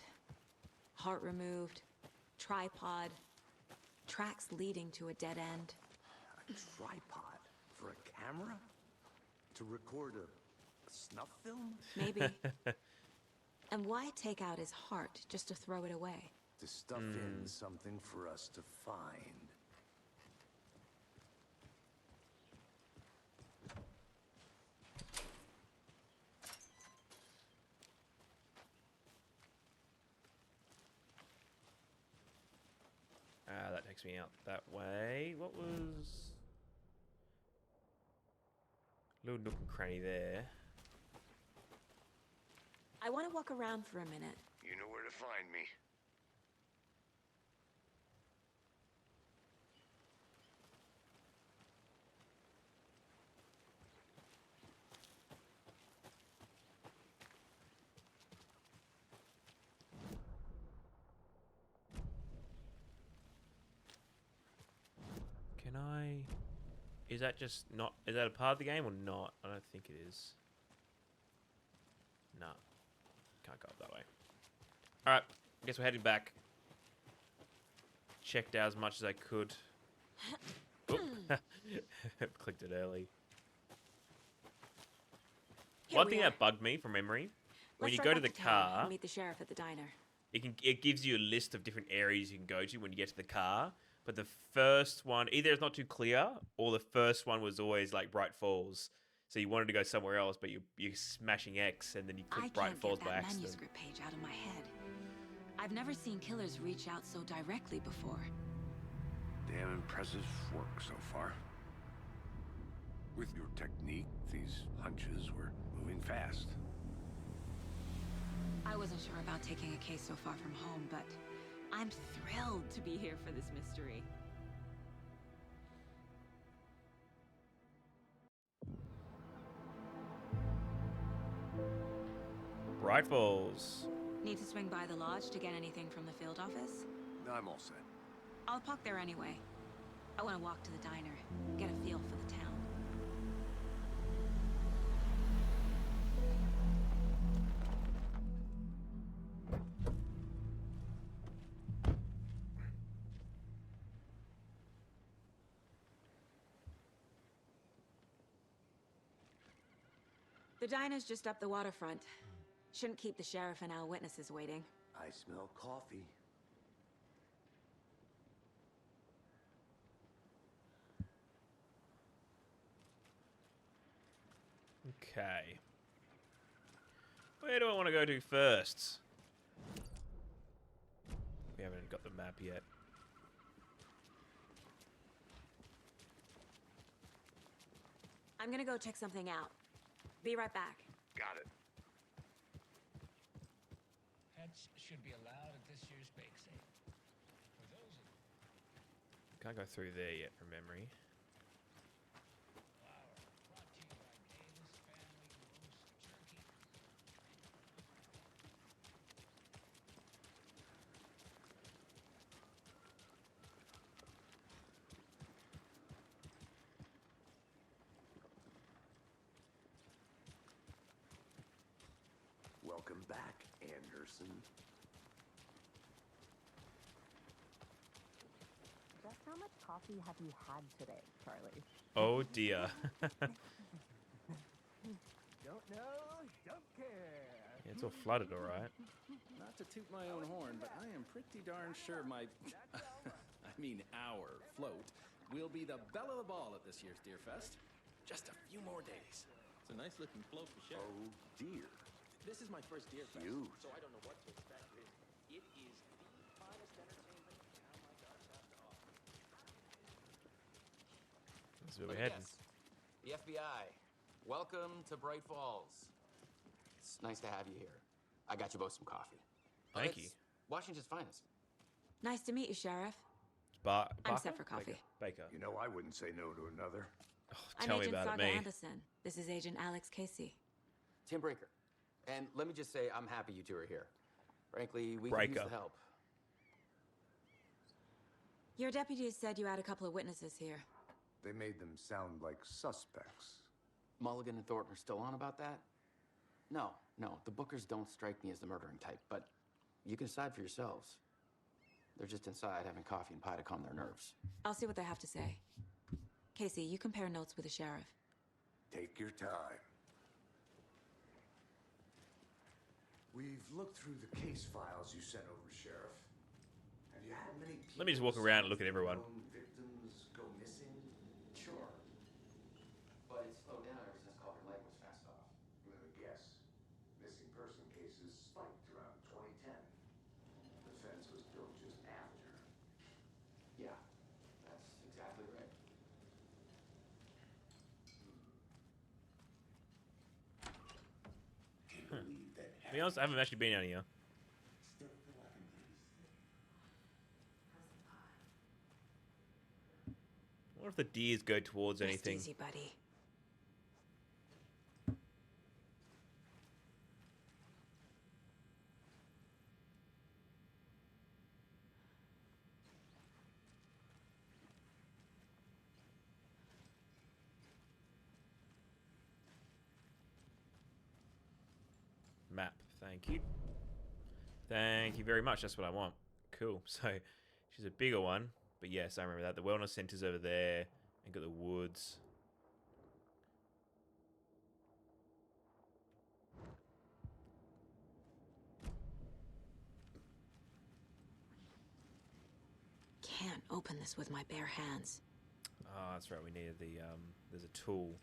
Heart removed, tripod, tracks leading to a dead end. A tripod for a camera? To record a snuff film? Maybe. And why take out his heart just to throw it away? To stuff in something for us to find. That takes me out that way. What was... Little nook and cranny there. I want to walk around for a minute. You know where to find me. Can I... Is that just not... Is that a part of the game or not? I don't think it is. No. Can't go up that way. Alright. I guess we're heading back. Checked out as much as I could. Oop. Clicked it early. One thing that bugged me from memory, when Let's you drive go to back the town car, and meet the sheriff at the diner. it gives you a list of different areas you can go to when you get to the car. But the first one, either it's not too clear, or the first one was always like Bright Falls. So you wanted to go somewhere else, but you're smashing X, and then you click Bright Falls by I can't get that accident. manuscript page out of my head. I've never seen killers reach out so directly before. Damn impressive work so far. With your technique, these hunches were moving fast. I wasn't sure about taking a case so far from home, but I'm thrilled to be here for this mystery. Bright Falls. Need to swing by the lodge to get anything from the field office? I'm all set. I'll park there anyway. I want to walk to the diner, get a feel for the town. The diner's just up the waterfront. Shouldn't keep the sheriff and our witnesses waiting. I smell coffee. Okay. Where do I want to go to first? We haven't got the map yet. I'm gonna go check something out. Be right back. Got it. Pets should be allowed at this year's bake sale. For those of Can't go through there yet from memory. flour brought to you by Davis Family Roast Turkey. Welcome back, Anderson. Just how much coffee have you had today, Charlie? Oh dear. Don't know, don't care. Yeah, it's all flooded, all right. Not to toot my own horn, but I am pretty darn sure my, I mean our float will be the belle of the ball at this year's Deer Fest. Just a few more days. It's a nice looking float for sure. Oh, dear. This is my first Deer Fest, Huge. so I don't know what to expect. It is the finest entertainment town my dogs have to offer. That's where Let we're me heading. guess. The FBI. Welcome to Bright Falls. It's nice to have you here. I got you both some coffee. Thank you. It's Washington's finest. Nice to meet you, Sheriff. Barker? I'm set for coffee. Baker. You know, I wouldn't say no to another. Oh, I'm tell me Agent about Saga it, me. Anderson. This is Agent Alex Casey. Tim Breaker. And let me just say, I'm happy you two are here. Frankly, we could use Breaker. the help. Your deputies said you had a couple of witnesses here. They made them sound like suspects. Mulligan and Thornton are still on about that? No, the Bookers don't strike me as the murdering type, but you can decide for yourselves. They're just inside having coffee and pie to calm their nerves. I'll see what they have to say. Casey, you compare notes with the sheriff. Take your time. We've looked through the case files you sent over, Sheriff. Have you had many people Let me just walk around and look at everyone. known victims go missing? Sure. But it's slowed down ever since Calder Lake was fenced off. Let me guess. Missing person cases spiked around 2010. The fence was built just after. Yeah, that's exactly right. To be honest, I haven't actually been out here. I wonder if the deers go towards Rest anything. easy, buddy. Map. Thank you. Thank you very much. That's what I want. Cool. So, she's a bigger one. But yes, I remember that. The wellness center's over there. And got the woods. Can't open this with my bare hands. Oh, that's right. We needed the, there's a tool.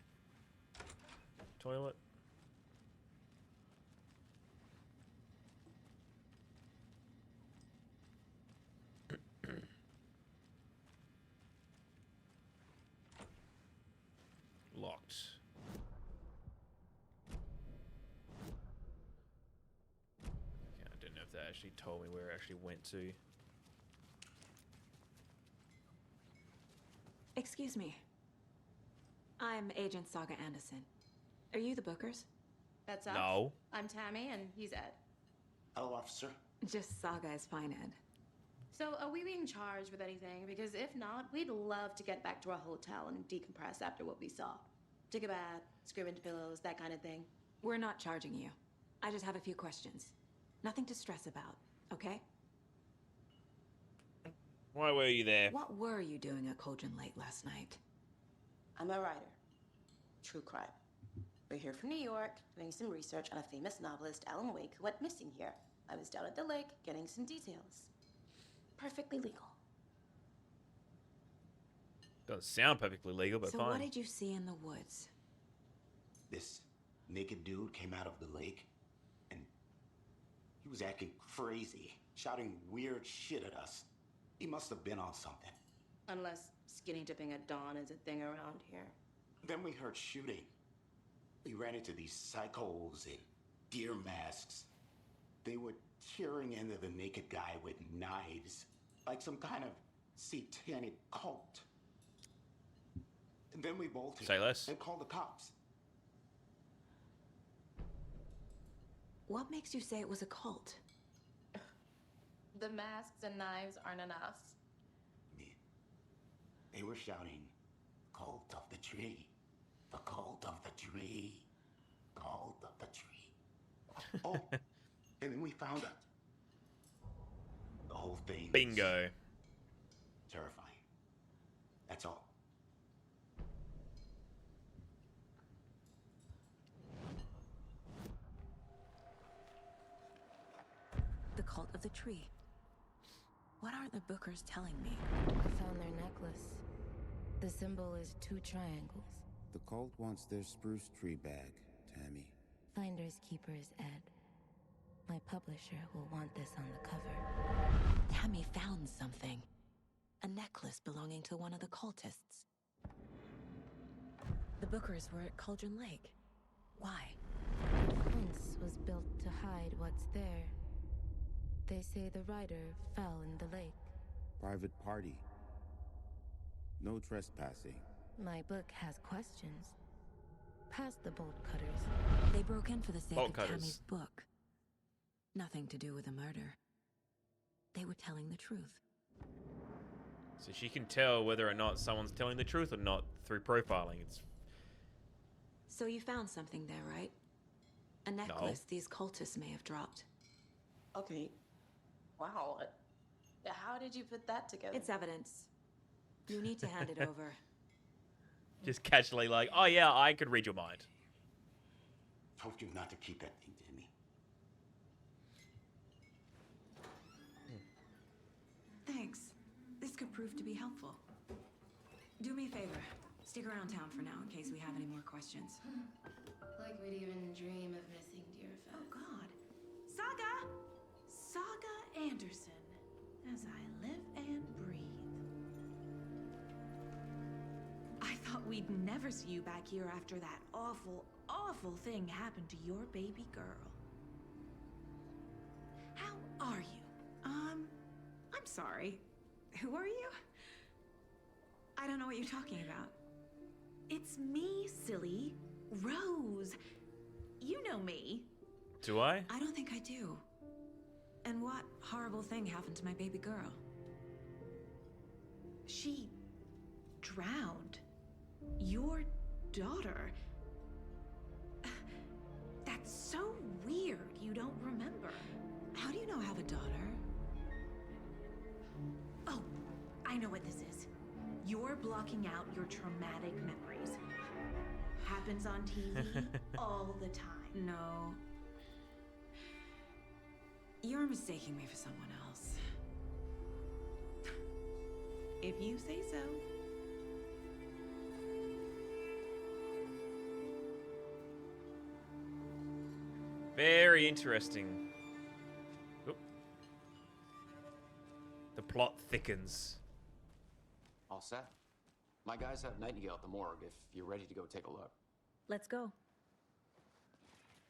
Toilet. Locked. Okay, I don't know if that actually told me where it actually went to. Excuse me. I'm Agent Saga Anderson. Are you the Bookers? That's us. No. I'm Tammy, and he's Ed. Hello, officer. Just Saga is fine, Ed. So, are we being charged with anything? Because if not, we'd love to get back to our hotel and decompress after what we saw. Take a bath, scream into pillows, that kind of thing. We're not charging you. I just have a few questions. Nothing to stress about, okay? Why were you there? What were you doing at Cauldron Lake last night? I'm a writer. True crime. We're here from New York, doing some research on a famous novelist, Alan Wake, who went missing here. I was down at the lake, getting some details. Perfectly legal. Doesn't sound perfectly legal, but So fine. what did you see in the woods? This naked dude came out of the lake, and he was acting crazy, shouting weird shit at us. He must have been on something. Unless skinny dipping at dawn is a thing around here. Then we heard shooting. We ran into these psychos in deer masks. They were tearing into the naked guy with knives, like some kind of satanic cult. And then we bolted. Say less. And called the cops. What makes you say it was a cult? The masks and knives aren't enough. They were shouting, "Cult of the tree. The cult of the tree. Cult of the tree." Oh, and then we found it. The whole thing. Bingo. Is terrifying. That's all. The cult of the tree. What are the Bookers telling me? I found their necklace. The symbol is 2 triangles. The cult wants their spruce tree bag, Tammy. Finders keepers, Ed. My publisher will want this on the cover. Tammy found something. A necklace belonging to one of the cultists. The Bookers were at Cauldron Lake. Why? The fence was built to hide what's there. They say the rider fell in the lake. Private party. No trespassing. My book has questions. Past the bolt cutters. They broke in for the sake Bolt of cutters. Tammy's book. Nothing to do with a murder. They were telling the truth. So she can tell whether or not someone's telling the truth or not through profiling. It's So you found something there, right? A necklace these cultists may have dropped. Okay. Wow. How did you put that together? It's evidence. You need to hand it over. just casually like, oh yeah, I could read your mind. Told you not to keep that thing to me. Thanks. This could prove to be helpful. Do me a favor. Stick around town for now in case we have any more questions. Like we'd even dream of missing Deerfest. Oh, God. Saga! Saga Anderson. As I live and breathe. I thought we'd never see you back here after that awful, awful thing happened to your baby girl. How are you? I'm sorry. Who are you? I don't know what you're talking about. It's me, silly. Rose. You know me. Do I? I don't think I do. And what horrible thing happened to my baby girl? She drowned. Your daughter. That's so weird you don't remember. How do you know I have a daughter? Oh, I know what this is. You're blocking out your traumatic memories. Happens on TV all the time. No. You're mistaking me for someone else. If you say so. Very interesting. Oop. The plot thickens. All set? My guys have Nightingale at the morgue if you're ready to go take a look. Let's go.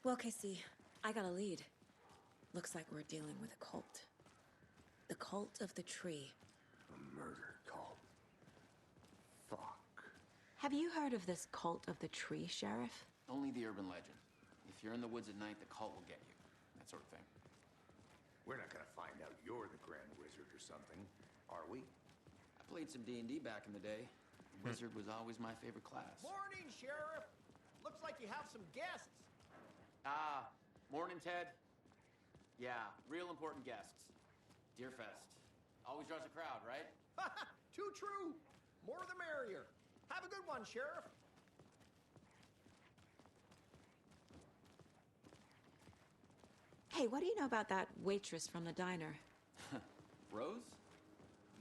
Well, Casey, I got a lead. Looks like we're dealing with a cult. The cult of the tree. A murder cult. Fuck. Have you heard of this cult of the tree, Sheriff? Only the urban legend. If you're in the woods at night, the cult will get you. That sort of thing. We're not gonna find out you're the Grand Wizard or something, are we? I played some D&D back in the day. Wizard was always my favorite class. Morning, Sheriff. Looks like you have some guests. Ah, morning, Ted. Yeah, real important guests. Deerfest. Always draws a crowd, right? Too true. More the merrier. Have a good one, Sheriff. Hey, what do you know about that waitress from the diner? Rose?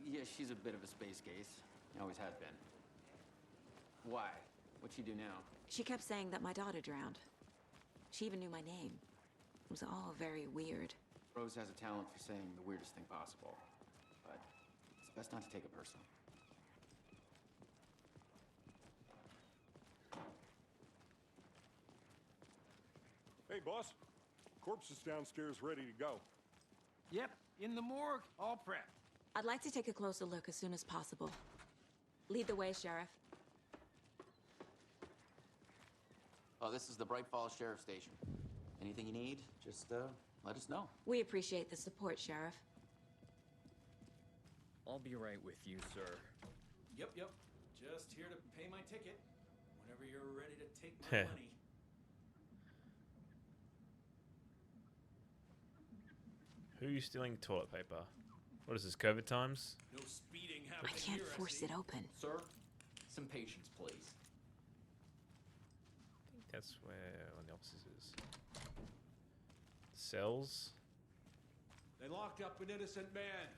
Yeah, she's a bit of a space case. Always has been. Why? What'd she do now? She kept saying that my daughter drowned. She even knew my name. It was all very weird. Rose has a talent for saying the weirdest thing possible, but it's best not to take it personal. Hey, boss. Corpse is downstairs ready to go. Yep, in the morgue, all prepped. I'd like to take a closer look as soon as possible. Lead the way, Sheriff. Oh, this is the Bright Falls Sheriff Station. Anything you need, just let us know. We appreciate the support, Sheriff. I'll be right with you, sir. Yep. Just here to pay my ticket. Whenever you're ready to take my money. Who are you stealing toilet paper? What is this, COVID times? No speeding I happening can't here, force see. it open. Sir, some patience, please. I think that's where one of the offices is. Cells? They locked up an innocent man.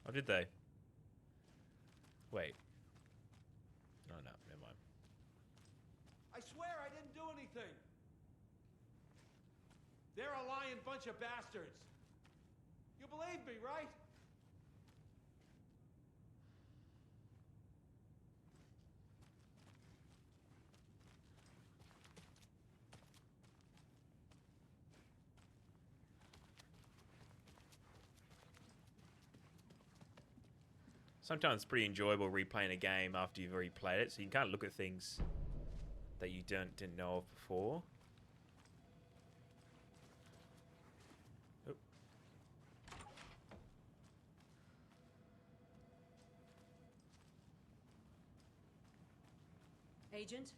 Oh, did they? Wait. Oh, no, never mind. I swear I didn't do anything. They're a lying bunch of bastards. You believe me, right? Sometimes it's pretty enjoyable replaying a game after you've already played it, so you can kind of look at things that you didn't know of before. Oh. Agent?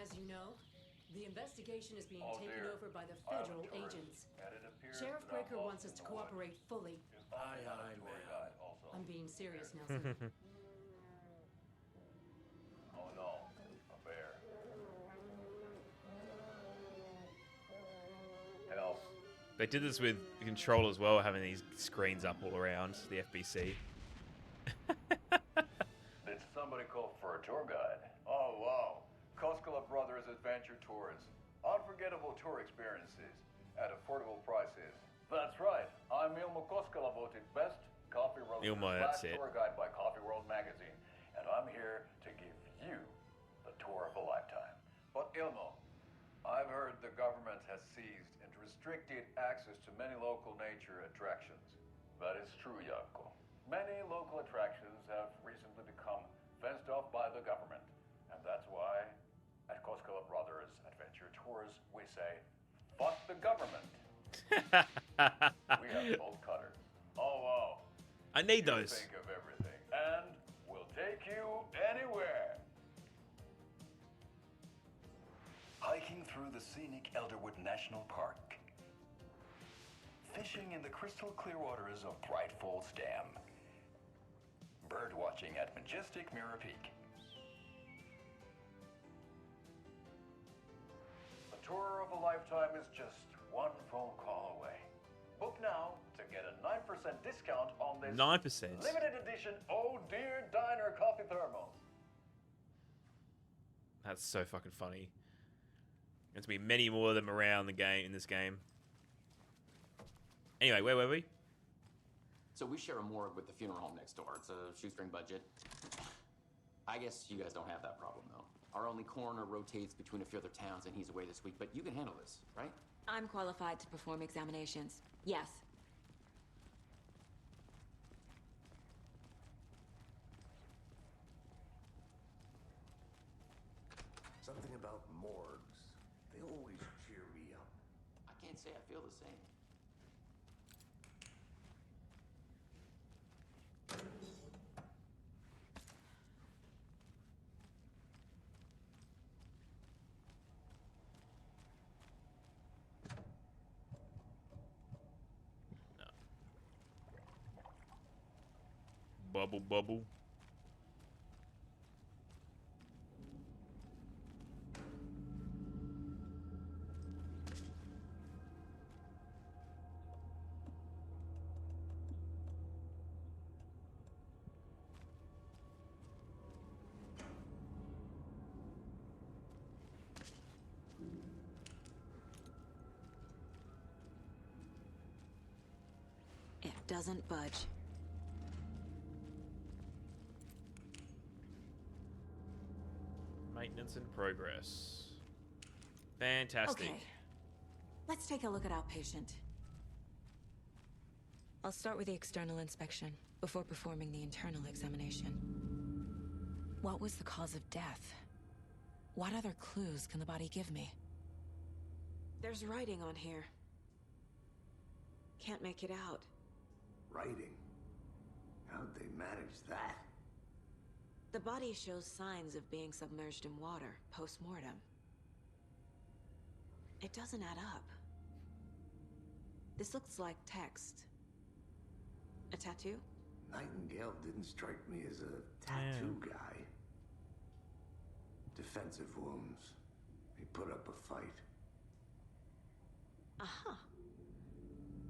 As you know, the investigation is being taken over by the federal agents. Sheriff Breaker wants us to cooperate fully. Aye, ma'am. I'm being serious, Nelson. Oh no, a bear. Hell. They did this with Control as well, having these screens up all around the FBC. Did somebody call for a tour guide? Oh wow, Koskela Brothers Adventure Tours. Unforgettable tour experiences at affordable prices. That's right. I'm Ilmo Koskela, voted best coffee roaster that's it. tour guide by Coffee World magazine, and I'm here to give you the tour of a lifetime. But Ilmo, I've heard the government has seized and restricted access to many local nature attractions. That is true, Janko. Many local attractions have recently become fenced off by the government, and that's why at Koskela Brothers Adventure Tours we say, fuck the government. We have bolt cutters. Oh wow. I need You those. think of everything, and we'll take you anywhere. Hiking through the scenic Elderwood National Park. Fishing in the crystal clear waters of Bright Falls Dam. Bird watching at majestic Mirror Peak. A tour of a lifetime is just one phone call away. Book now to get a 9% discount on this 9%? limited edition Oh Dear Diner coffee thermos. That's so fucking funny. There's to be many more of them around the game in this game. Anyway, where were we? So we share a morgue with the funeral home next door. It's a shoestring budget. I guess you guys don't have that problem, though. Our only coroner rotates between a few other towns, and he's away this week, but you can handle this, right? I'm qualified to perform examinations. Yes. Something about morgues. They always cheer me up. I can't say I feel the same. Bubble, bubble. doesn't budge. Maintenance in progress. Fantastic. Okay. Let's take a look at Outpatient. I'll start with the external inspection before performing the internal examination. What was the cause of death? What other clues can the body give me? There's writing on here. Can't make it out. Writing? How'd they manage that? The body shows signs of being submerged in water post-mortem. It doesn't add up. This looks like text. A tattoo? Nightingale didn't strike me as a tattoo guy. Defensive wounds. He put up a fight. Aha.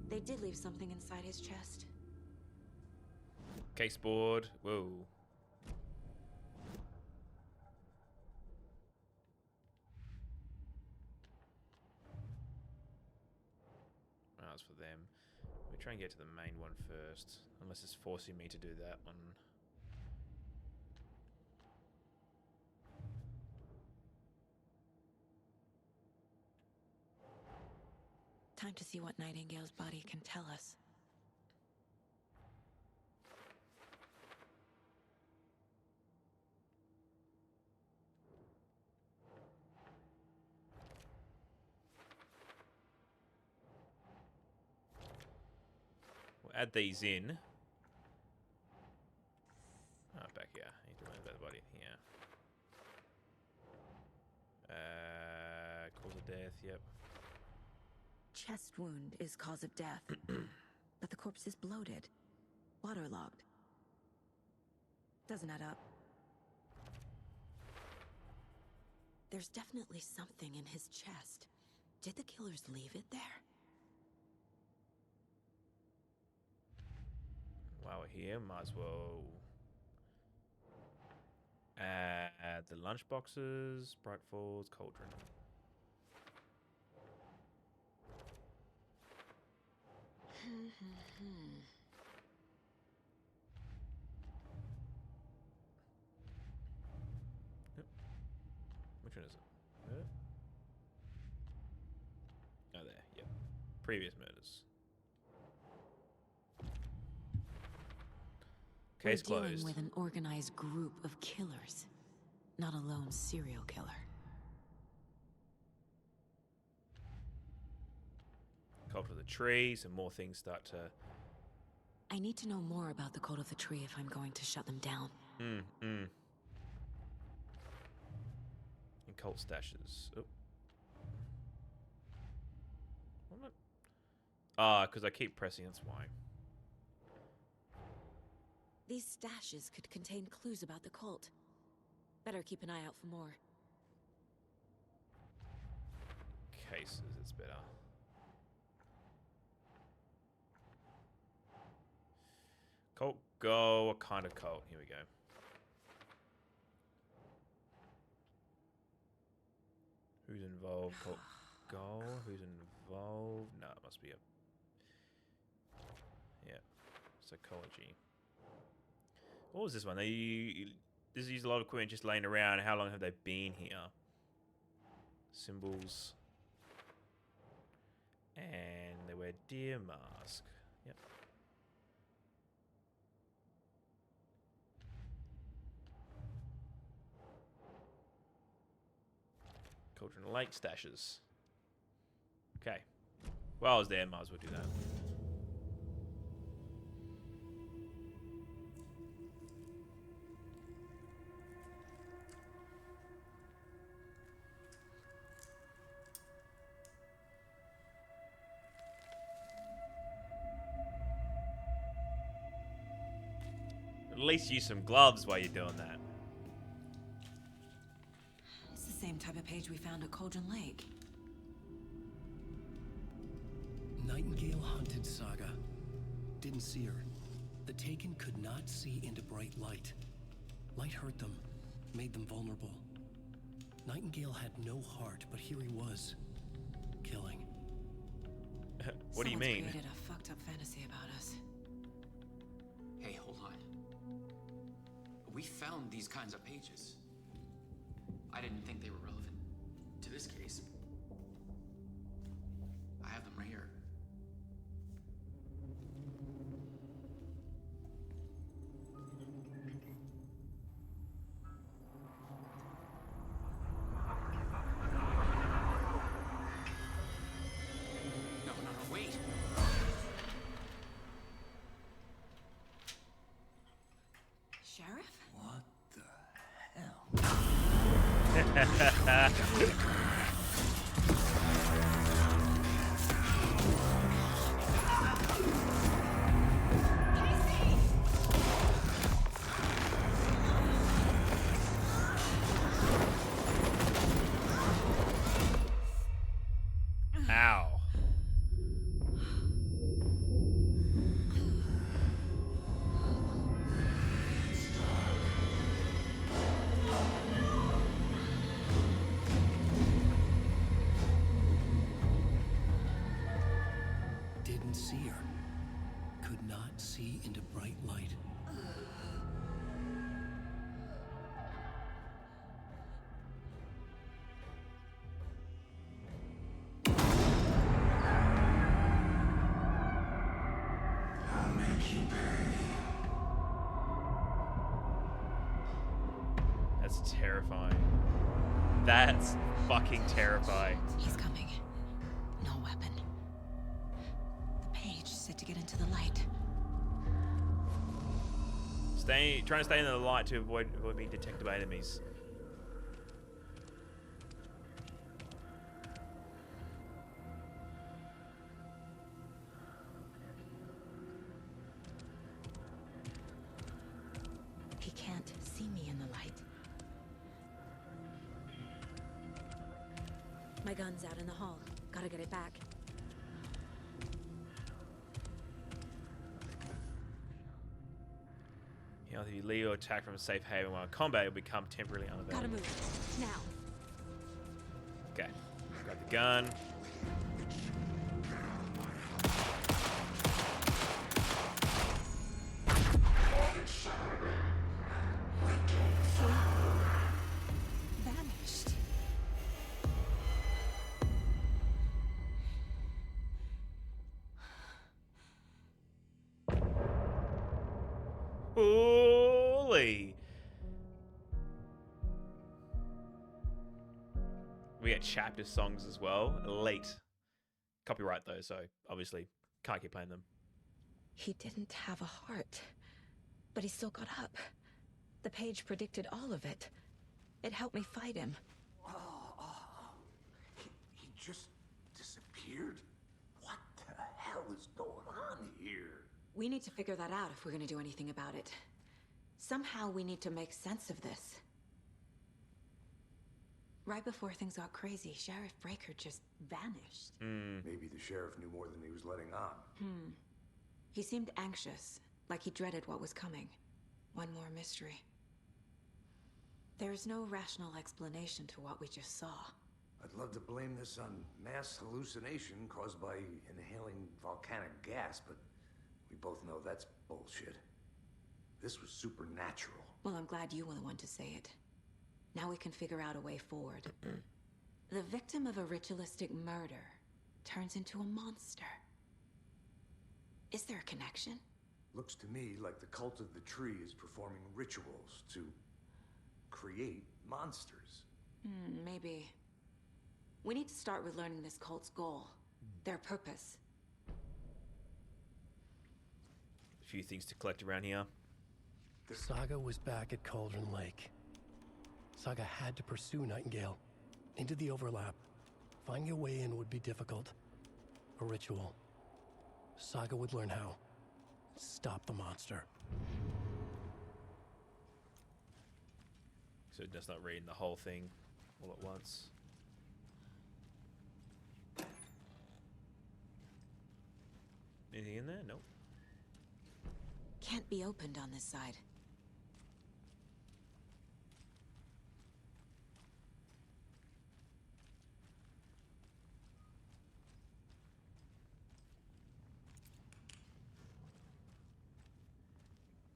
They did leave something inside his chest. Case board. Whoa. That's for them. Let me try and get to the main one first. Unless it's forcing me to do that one. Time to see what Nightingale's body can tell us. We'll add these in. Oh, back here. I need to learn about the body. Yeah. Cause of death. Yep. Chest wound is cause of death, but the corpse is bloated, waterlogged. Doesn't add up. There's definitely something in his chest. Did the killers leave it there? While we're here, might as well add the lunch boxes, Bright Falls, Cauldron. Yep. Which one is it? Oh, there. Yep. Previous murders. Case We're closed. dealing with an organized group of killers, not a lone serial killer. Cult of the Tree, some more things start to... I need to know more about the Cult of the Tree if I'm going to shut them down. And cult stashes. Oh. What? Ah, because I keep pressing, that's why. These stashes could contain clues about the cult. Better keep an eye out for more. Cases, it's better. Cult go. What kind of cult? Here we go. Who's involved? Cult go. Who's involved? No, it must be a... Yeah. Psychology. What was this one? This is a lot of equipment just laying around. How long have they been here? Symbols. And they wear deer mask. Yep. Cauldron Lake stashes. Okay. Well, I was there, might as well do that. At least use some gloves while you're doing that. It's the same type of page we found at Cauldron Lake. Nightingale hunted Saga. Didn't see her. The Taken could not see into bright light. Light hurt them, made them vulnerable. Nightingale had no heart, but here he was, killing. What do you mean? Someone's created a fucked up fantasy about us. We found these kinds of pages. I didn't think they were relevant to this case. I have them right here. No, wait. Sheriff? What the hell? Ow. Didn't see her. Could not see into bright light. I'll make you pay. That's terrifying. That's fucking terrifying. He's coming. No weapon. The page said to get into the light. Trying to stay in the light to avoid being detected by enemies. He can't see me in the light. My gun's out in the hall. Gotta get it back. You know, if you leave or attack from a safe haven while in combat, it'll become temporarily unavailable. Gotta move. Now. Okay. Grab the gun. Vanished. Holy. We get chapter songs as well. Late. Copyright though, so obviously can't keep playing them. He didn't have a heart, but he still got up. The page predicted all of it. It helped me fight him. He just disappeared? What the hell is going on here? We need to figure that out if we're gonna do anything about it. Somehow we need to make sense of this. Right before things got crazy, Sheriff Breaker just vanished. Maybe the sheriff knew more than he was letting on. He seemed anxious, like he dreaded what was coming. One more mystery. There's no rational explanation to what we just saw. I'd love to blame this on mass hallucination caused by inhaling volcanic gas, but we both know that's bullshit. This was supernatural. Well, I'm glad you were the one to say it. Now we can figure out a way forward. The victim of a ritualistic murder turns into a monster. Is there a connection? Looks to me like the cult of the tree is performing rituals to create monsters. Maybe. We need to start with learning this cult's goal. Their purpose. A few things to collect around here. Saga was back at Cauldron Lake. Saga had to pursue Nightingale into the overlap. Finding a way in would be difficult. A ritual. Saga would learn how. Stop the monster. So it does not read the whole thing all at once. Anything in there? Nope. Can't be opened on this side.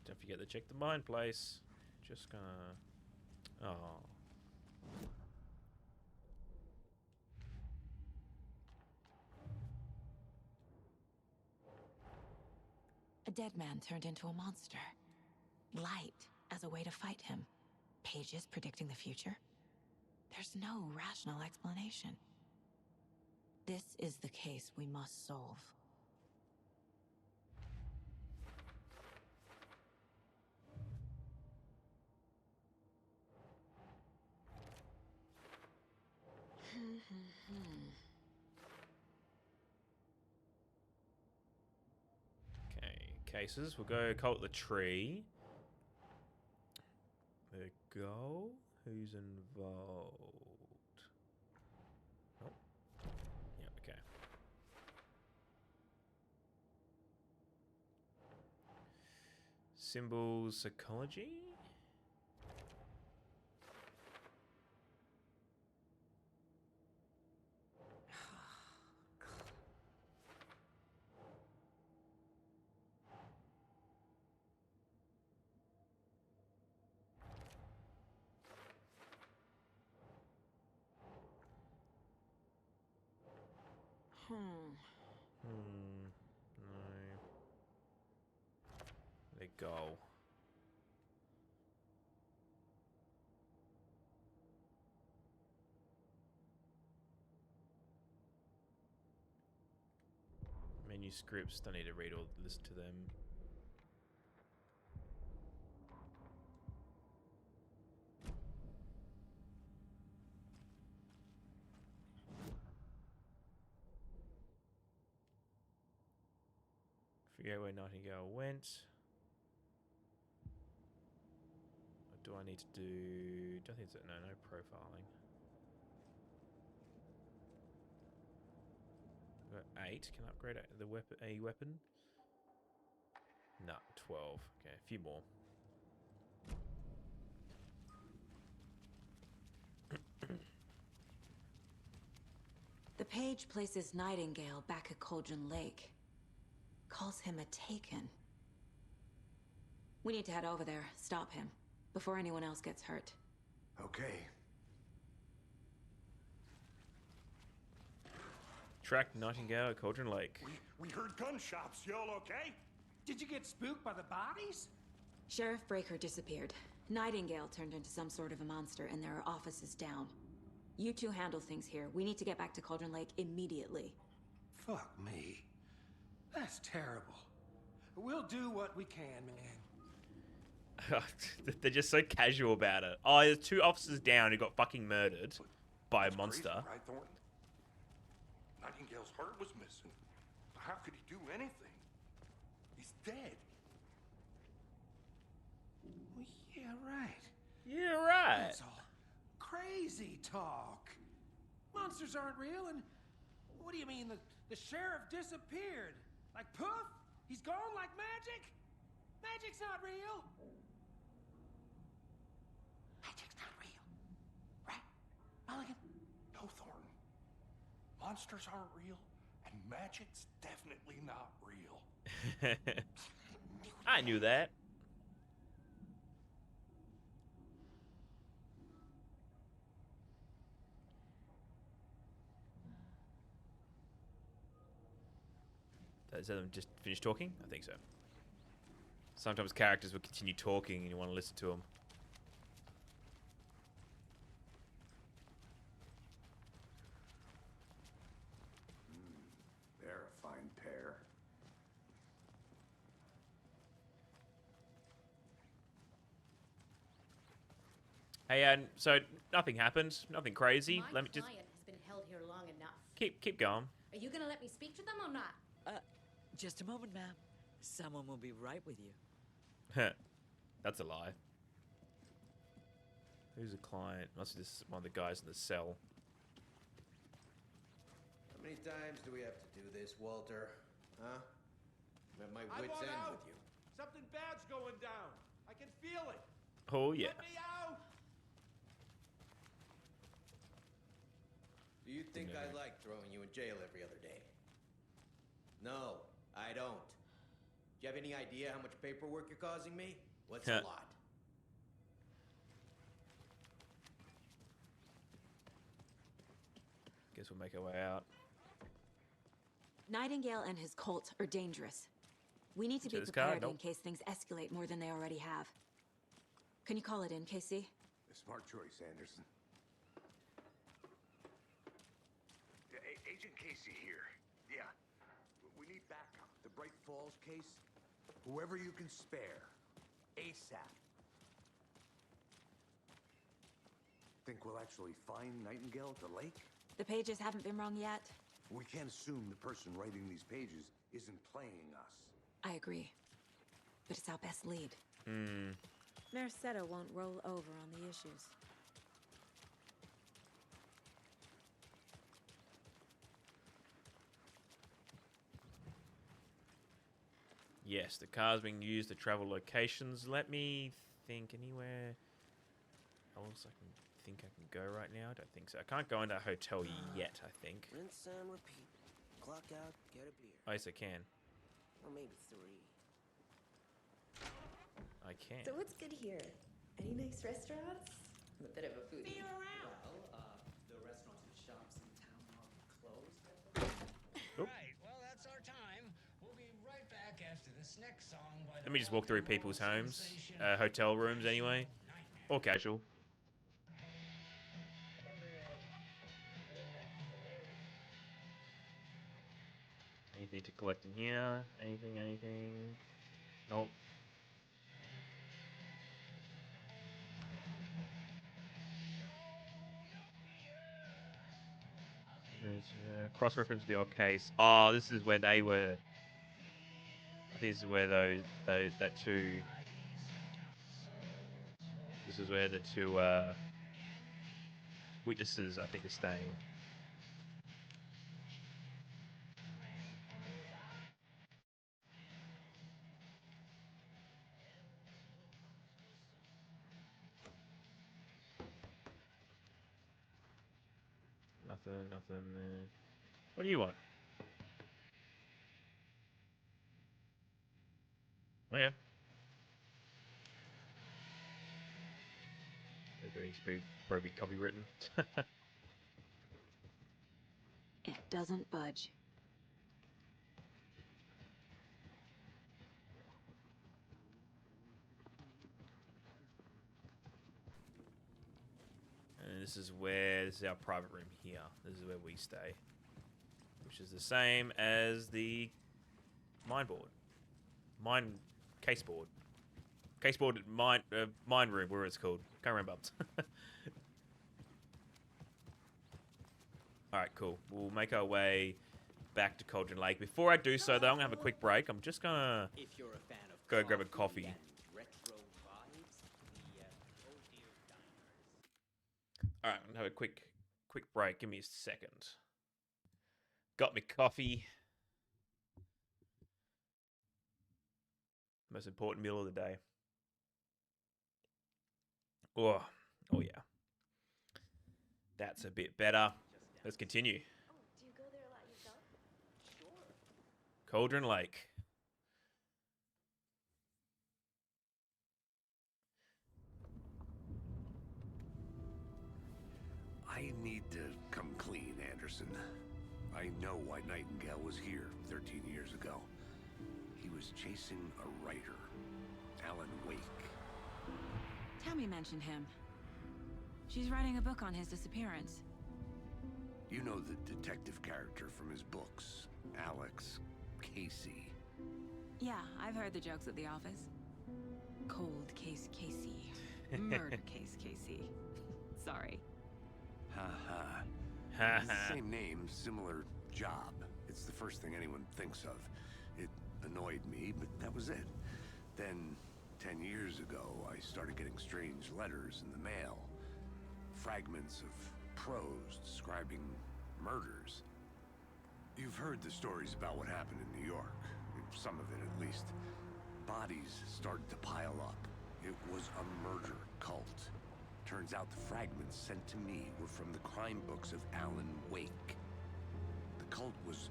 Don't forget to check the mine place, Just gonna... Oh. A dead man turned into a monster. Light as a way to fight him. Pages predicting the future. There's no rational explanation. This is the case we must solve. Okay, cases. We'll go cult the tree. The goal? Who's involved? Oh. Yeah, okay. Symbols psychology? No. They go. Manuscripts, don't need to read or listen to them. Forget where Nightingale went. What do I need to do? Don't think it's no profiling. Got 8. Can I upgrade the weapon? A weapon? No, 12. Okay, a few more. The page places Nightingale back at Cauldron Lake. Calls him a Taken. We need to head over there, stop him, before anyone else gets hurt. Okay. Track Nightingale at Cauldron Lake. We heard gunshots. Y'all okay? Did you get spooked by the bodies? Sheriff Breaker disappeared. Nightingale turned into some sort of a monster, and there are offices down. You two handle things here. We need to get back to Cauldron Lake immediately. Fuck me. That's terrible. We'll do what we can, man. They're just so casual about it. Oh, there's 2 officers down who got fucking murdered by a monster. Crazy, right, Thornton? Nightingale's heart was missing. How could he do anything? He's dead. Well, yeah, right. Yeah, right. That's all crazy talk. Monsters aren't real, and what do you mean the sheriff disappeared? Like poof? He's gone like magic? Magic's not real. Magic's not real. Right, Mulligan? No, Thornton. Monsters aren't real, and magic's definitely not real. I knew that. Is that them just finished talking? I think so. Sometimes characters will continue talking and you want to listen to them. They're a fine pair. Hey, so nothing happened. Nothing crazy. My Let me just client has been held here long enough. keep going. Are you gonna let me speak to them or not? Just a moment, ma'am. Someone will be right with you. That's a lie. Who's a client? Must be this one of the guys in the cell. How many times do we have to do this, Walter? Huh? I'm at my I wit's want end out. with you. Something bad's going down. I can feel it. Oh yeah. Let me out. Do you think I like throwing you in jail every other day? No, I don't. Do you have any idea how much paperwork you're causing me? What's a lot? Guess we'll make our way out. Nightingale and his cult are dangerous. We need to be Check this card? prepared in Nope. case things escalate more than they already have. Can you call it in, Casey? A smart choice, Anderson. Agent Casey here. Yeah. We need backup. The Bright Falls case? Whoever you can spare. ASAP. Think we'll actually find Nightingale at the lake? The pages haven't been wrong yet. We can't assume the person writing these pages isn't playing us. I agree. But it's our best lead. Merced won't roll over on the issues. Yes, the car's being used to travel locations. Let me think anywhere else I can think I can go right now. I don't think so. I can't go into a hotel yet, I think. Rinse and repeat. Clock out, get a beer. Oh, yes, I can. Or maybe 3. I can. So what's good here? Any nice restaurants? I'm a bit of a foodie. Well, the restaurants and shops in town are closed. Right, well, that's our time. We'll be right back after this next song by the Let me just walk through people's homes, hotel rooms anyway, or casual. Anything to collect in here? Anything? Nope. There's cross-reference to the old case. Oh, this is where they were. This is where that two. This is where the two witnesses, I think, are staying. Nothing there. What do you want? Oh, yeah. Very probably copywritten. It doesn't budge. And this is our private room here. This is where we stay. Which is the same as the mine board. Case board. Case board mine room, where it's called. Can't remember. Alright, cool. We'll make our way back to Cauldron Lake. Before I do so, though, I'm going to have a quick break. I'm just going to go grab a coffee. Alright, I'm going to have a quick break. Give me a second. Got me coffee. Most important meal of the day. Oh yeah. That's a bit better. Let's continue. Do you go there a lot yourself? Sure. Cauldron Lake. I need to come clean, Anderson. I know why Nightingale was here 13 years ago. He was chasing a writer, Alan Wake. Tammy mentioned him. She's writing a book on his disappearance. You know the detective character from his books, Alex Casey. Yeah, I've heard the jokes at the office. Cold case Casey. Murder case Casey. Sorry. Ha ha. Same name, similar job. It's the first thing anyone thinks of. It annoyed me, but that was it. Then, 10 years ago, I started getting strange letters in the mail. Fragments of prose describing murders. You've heard the stories about what happened in New York. Some of it, at least. Bodies started to pile up. It was a murder cult. Turns out the fragments sent to me were from the crime books of Alan Wake. The cult was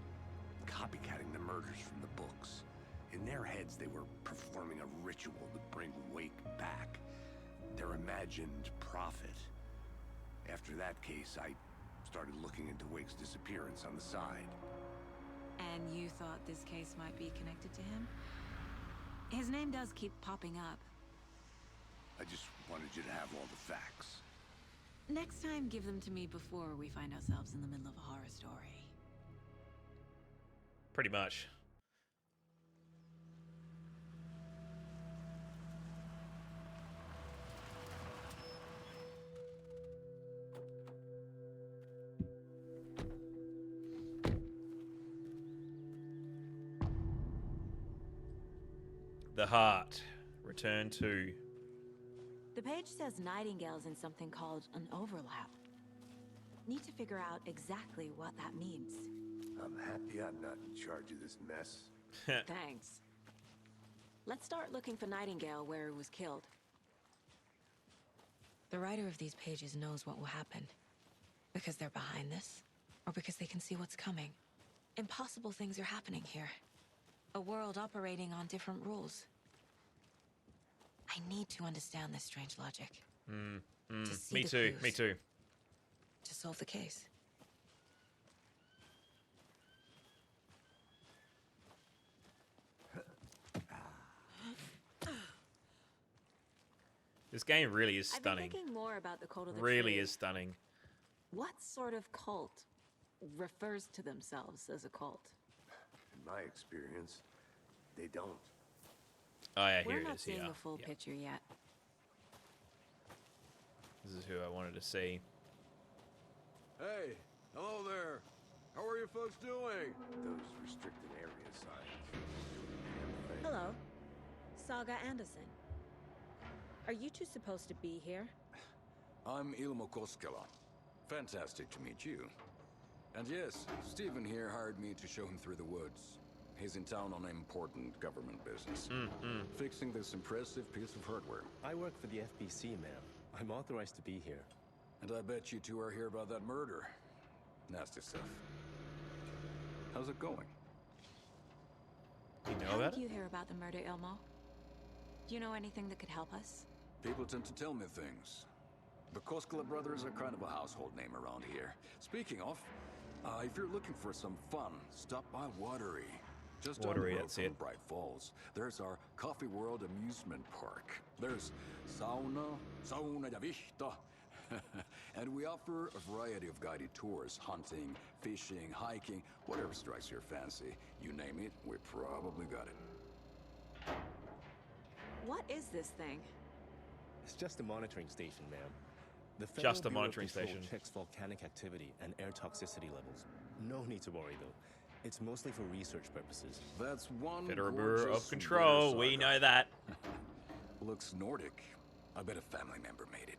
copycatting the murders from the books. In their heads, they were performing a ritual to bring Wake back. Their imagined prophet. After that case, I started looking into Wake's disappearance on the side. And you thought this case might be connected to him? His name does keep popping up. I just wanted you to have all the facts. Next time, give them to me before we find ourselves in the middle of a horror story. Pretty much. The Heart. Return to. The page says Nightingale's in something called an overlap. Need to figure out exactly what that means. I'm happy I'm not in charge of this mess. Thanks. Let's start looking for Nightingale where he was killed. The writer of these pages knows what will happen. Because they're behind this, or because they can see what's coming. Impossible things are happening here. A world operating on different rules. I need to understand this strange logic. To see Me the too. clues. Me too. To solve the case. This game really is I've been stunning. thinking more about the cult of the Really tree. is stunning. What sort of cult refers to themselves as a cult? In my experience, they don't. Oh yeah, We're here it not is. seeing Yeah. the full picture yet. This is who I wanted to see. Hey, hello there. How are you folks doing? Those restricted area signs. Hello, Saga Anderson. Are you two supposed to be here? I'm Ilmo Koskela. Fantastic to meet you. And yes, Stephen here hired me to show him through the woods. He's in town on important government business. Fixing this impressive piece of hardware. I work for the FBC, ma'am. I'm authorized to be here. And I bet you two are here about that murder. Nasty stuff. How's it going? You know How about did it? you hear about the murder, Ilmo? Do you know anything that could help us? People tend to tell me things. The Koskela brothers are kind of a household name around here. Speaking of, if you're looking for some fun, stop by Watery. Just down the Watery, road that's from it. Bright Falls. There's our Coffee World amusement park. There's sauna ja vihta. And we offer a variety of guided tours, hunting, fishing, hiking, whatever strikes your fancy. You name it, we probably got it. What is this thing? It's just a monitoring station, ma'am. The Just a Bureau of monitoring Control station. checks volcanic activity and air toxicity levels. No need to worry, though. It's mostly for research purposes. That's one Federal Bureau of gorgeous Control. winter We saga. know that. Looks Nordic. I bet a family member made it.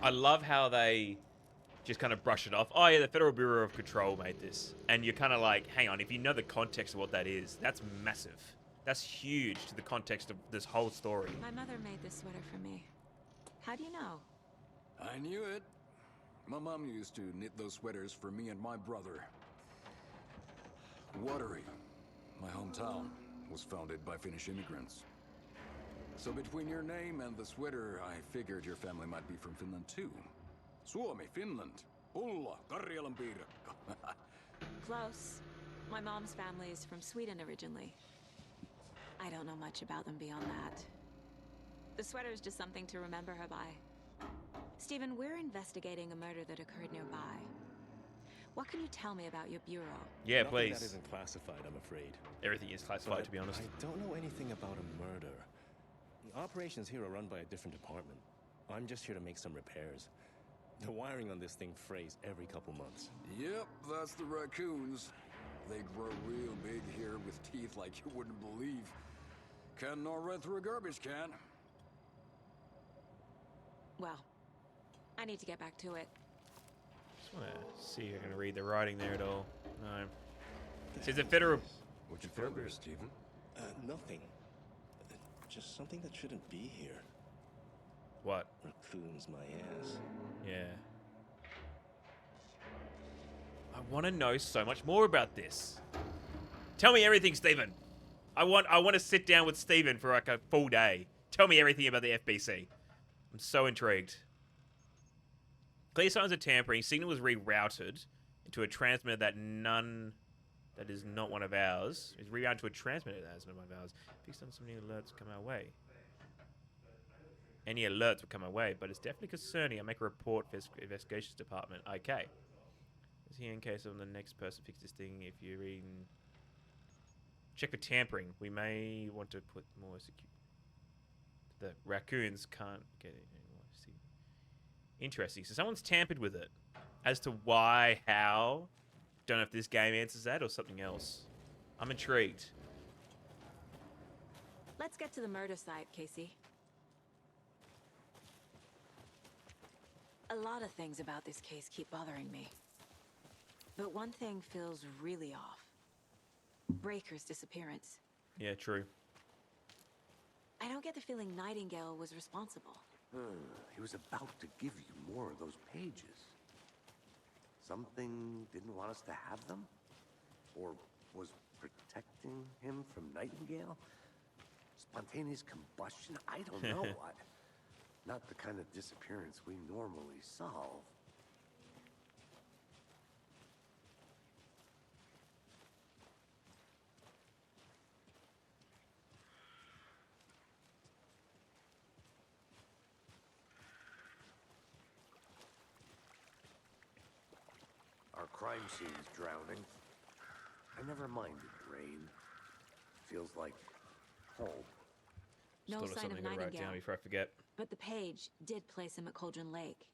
I love how they just kind of brush it off. Oh yeah, the Federal Bureau of Control made this, and you're kind of like, hang on. If you know the context of what that is, that's massive. That's huge to the context of this whole story. My mother made this sweater for me. How do you know? I knew it. My mom used to knit those sweaters for me and my brother. Watery, my hometown, was founded by Finnish immigrants. So between your name and the sweater, I figured your family might be from Finland too. Suomi, Finland. Pulla, Karjalan piirakka. Close. My mom's family is from Sweden originally. I don't know much about them beyond that. The sweater is just something to remember her by. Stephen, we're investigating a murder that occurred nearby. What can you tell me about your bureau? Yeah, Nothing please. That isn't classified, I'm afraid. Everything is classified, But to be honest. I don't know anything about a murder. The operations here are run by a different department. I'm just here to make some repairs. The wiring on this thing frays every couple months. Yep, that's the raccoons. They grow real big here with teeth like you wouldn't believe. Can not run through a garbage can. Well, I need to get back to it. Just want to see if I can read the writing there at all. No. It says the Federal. What you found there, Stephen? Nothing. Just something that shouldn't be here. What? Raccoons, my ass. Yeah. I want to know so much more about this. Tell me everything, Stephen. I want to sit down with Stephen for like a full day. Tell me everything about the FBC. I'm so intrigued. Clear signs of tampering. Signal was rerouted into a transmitter that is not one of ours. It's rerouted to a transmitter that is not one of ours. Fixed on some new alerts come our way. Any alerts will come our way, but it's definitely concerning. I make a report for the investigations department. Okay. Is here in case of the next person fix this thing. If you're reading, check for tampering. We may want to put more security. The raccoons can't get it anymore. See. Interesting. So someone's tampered with it. As to why, how, don't know if this game answers that or something else. I'm intrigued. Let's get to the murder site, Casey. A lot of things about this case keep bothering me. But one thing feels really off. Breaker's disappearance. Yeah, true. I don't get the feeling Nightingale was responsible. He was about to give you more of those pages. Something didn't want us to have them? Or was protecting him from Nightingale? Spontaneous combustion? I don't know. Not the kind of disappearance we normally solve. Our crime scene's drowning. I never minded rain. Feels like home. No Just thought sign of something to write Nightingale. down before I forget. But the page did place him at Cauldron Lake,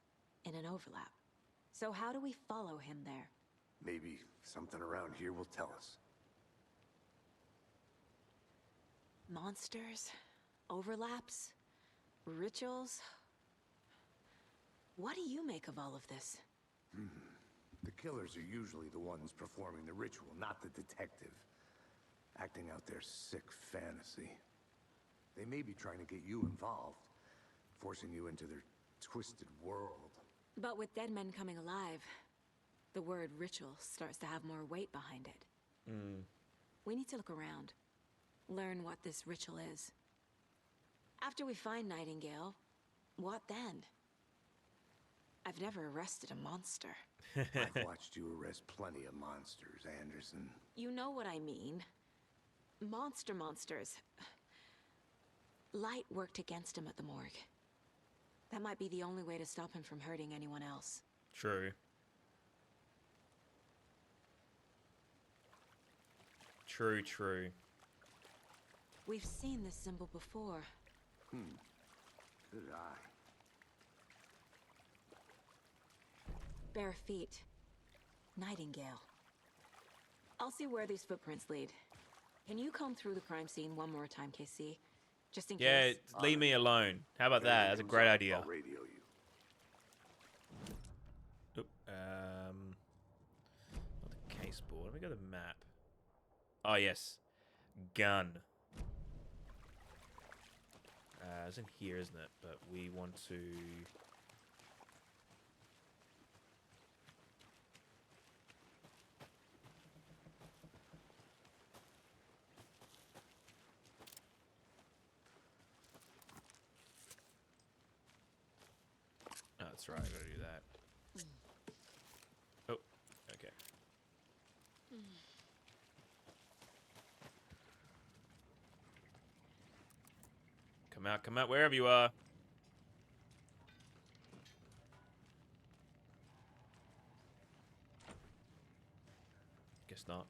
in an overlap. So how do we follow him there? Maybe something around here will tell us. Monsters? Overlaps? Rituals? What do you make of all of this? The killers are usually the ones performing the ritual, not the detective. Acting out their sick fantasy. They may be trying to get you involved, forcing you into their twisted world. But with dead men coming alive, the word ritual starts to have more weight behind it. We need to look around. Learn what this ritual is. After we find Nightingale, what then? I've never arrested a monster. I've watched you arrest plenty of monsters, Anderson. You know what I mean. Monsters. Light worked against him at the morgue. That might be the only way to stop him from hurting anyone else. True. True. We've seen this symbol before. Good eye. Bare feet. Nightingale. I'll see where these footprints lead. Can you comb through the crime scene one more time, KC? Just in Yeah, case. leave me alone. How about that? That's a great idea. I'll radio you. Oop, not the case board. Let me go to the map. Oh, yes. Gun. It's in here, isn't it? But we want to... Oh, that's right. I gotta do that. Oh, okay. Come out, wherever you are. Guess not.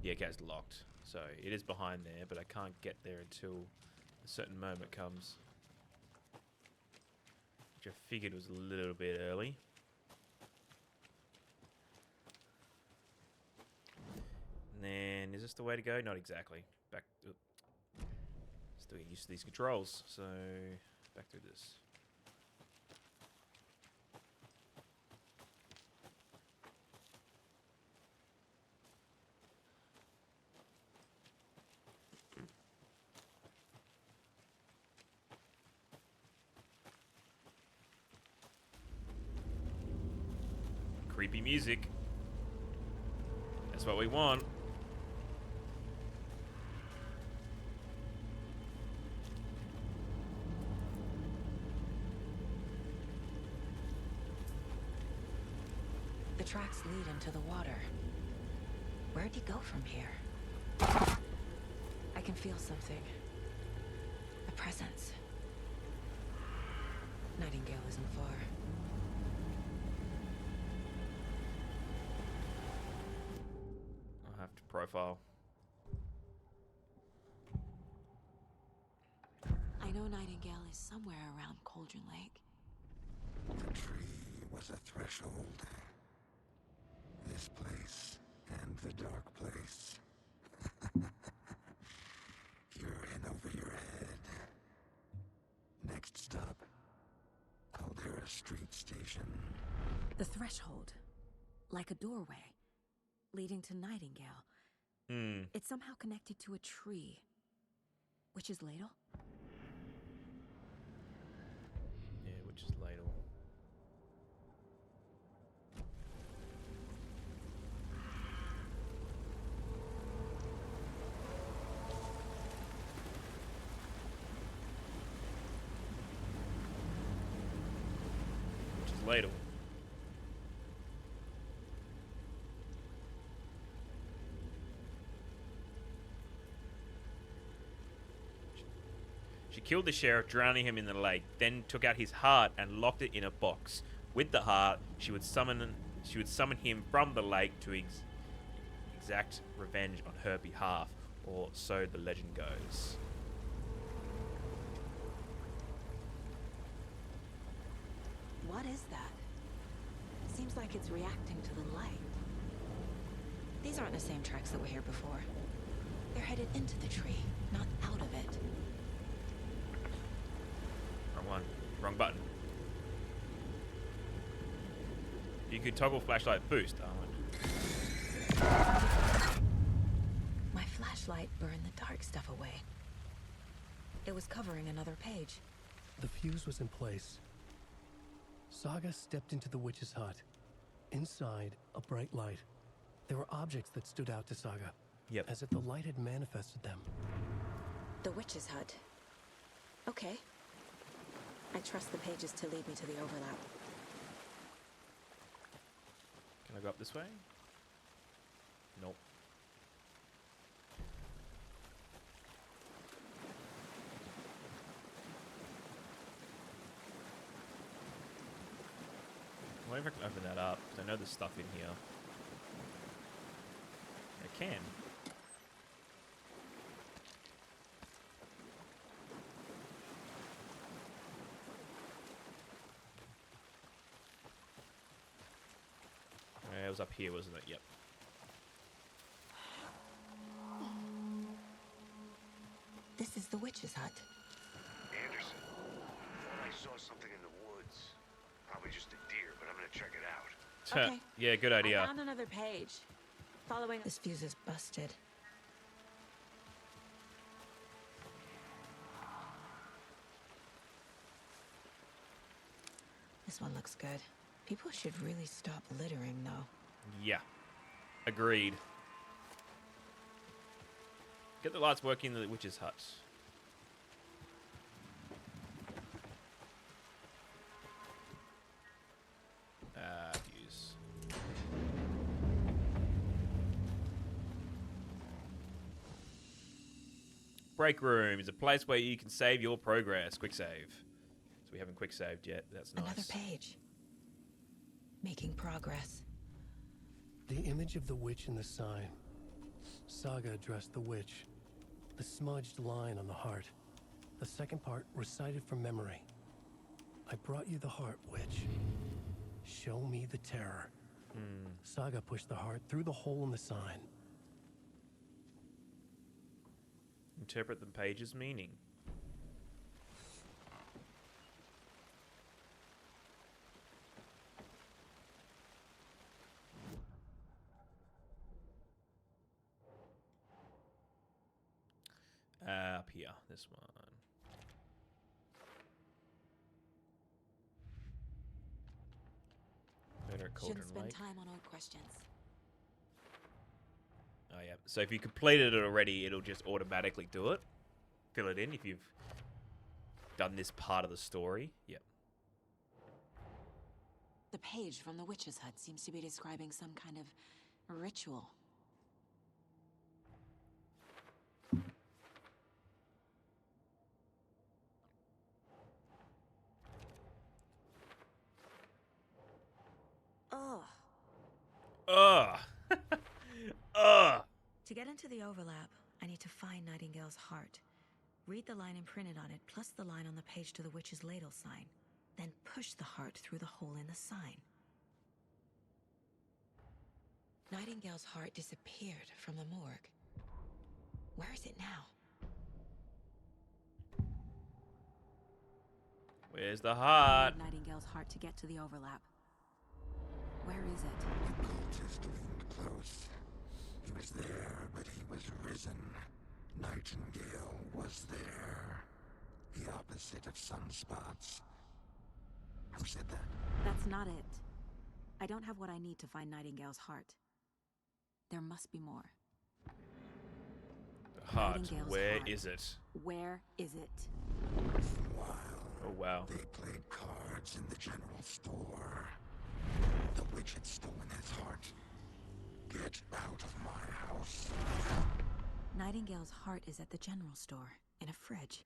Yeah, okay, it's locked. So it is behind there, but I can't get there until a certain moment comes. Which I figured was a little bit early. And then, is this the way to go? Not exactly. Back. Still get used to these controls. So, back through this. Creepy music. That's what we want. tracks lead into the water. Where'd he go from here? I can feel something. A presence. Nightingale isn't far. I'll have to profile. I know Nightingale is somewhere around Cauldron Lake. The tree was a threshold. This place and the dark place. You're in over your head. Next stop, Caldera Street Station. The threshold. Like a doorway. Leading to Nightingale. It's somehow connected to a tree. Witch's Ladle? Yeah, Witch's Ladle. Witch's Ladle. She killed the sheriff, drowning him in the lake, then took out his heart and locked it in a box. With the heart, she would summon him from the lake to exact revenge on her behalf, or so the legend goes. What is that? Seems like it's reacting to the light. These aren't the same tracks that were here before. They're headed into the tree, not out of it. Wrong one. Wrong button. You could toggle flashlight boost, Armand. My flashlight burned the dark stuff away. It was covering another page. The fuse was in place. Saga stepped into the witch's hut. Inside, a bright light. There were objects that stood out to Saga. Yep. As if the light had manifested them. The witch's hut. Okay. I trust the pages to lead me to the overlap. Can I go up this way? Nope. I wonder if I can open that up, because I know there's stuff in here. I can. It was up here, wasn't it? Yep. This is the witch's hut. Anderson, I saw something in the woods. Probably just a deer, but I'm gonna check it out. Okay. Yeah, good idea. I found another page. Following this fuse is busted. This one looks good. People should really stop littering, though. Yeah. Agreed. Get the lights working in the witch's hut. Fuse. Break room is a place where you can save your progress. Quick save. So we haven't quick saved yet. That's nice. Another page. Making progress. The image of the witch in the sign. Saga addressed the witch. The smudged line on the heart. The second part recited from memory. I brought you the heart, witch. Show me the terror. Saga pushed the heart through the hole in the sign. Interpret the page's meaning. Up here, this one. Better Cauldron Shouldn't spend Lake. time on old questions. Oh yeah. So if you completed it already, it'll just automatically do it. Fill it in if you've done this part of the story. Yep. The page from the witch's hut seems to be describing some kind of ritual. Ugh. Ugh. Ugh. To get into the overlap, I need to find Nightingale's heart. Read the line imprinted on it, plus the line on the page to the witch's ladle sign. Then push the heart through the hole in the sign. Nightingale's heart disappeared from the morgue. Where is it now? Where's the heart? Nightingale's heart to get to the overlap. Where is it? The cultist leaned close. He was there, but he was risen. Nightingale was there. The opposite of sunspots. Who said that? That's not it. I don't have what I need to find Nightingale's heart. There must be more. The heart. Nightingale's Where heart. is it? Where is it? Oh, wow. They played cards in the general store. The witch had stolen his heart. Get out of my house. Nightingale's heart is at the general store, in a fridge.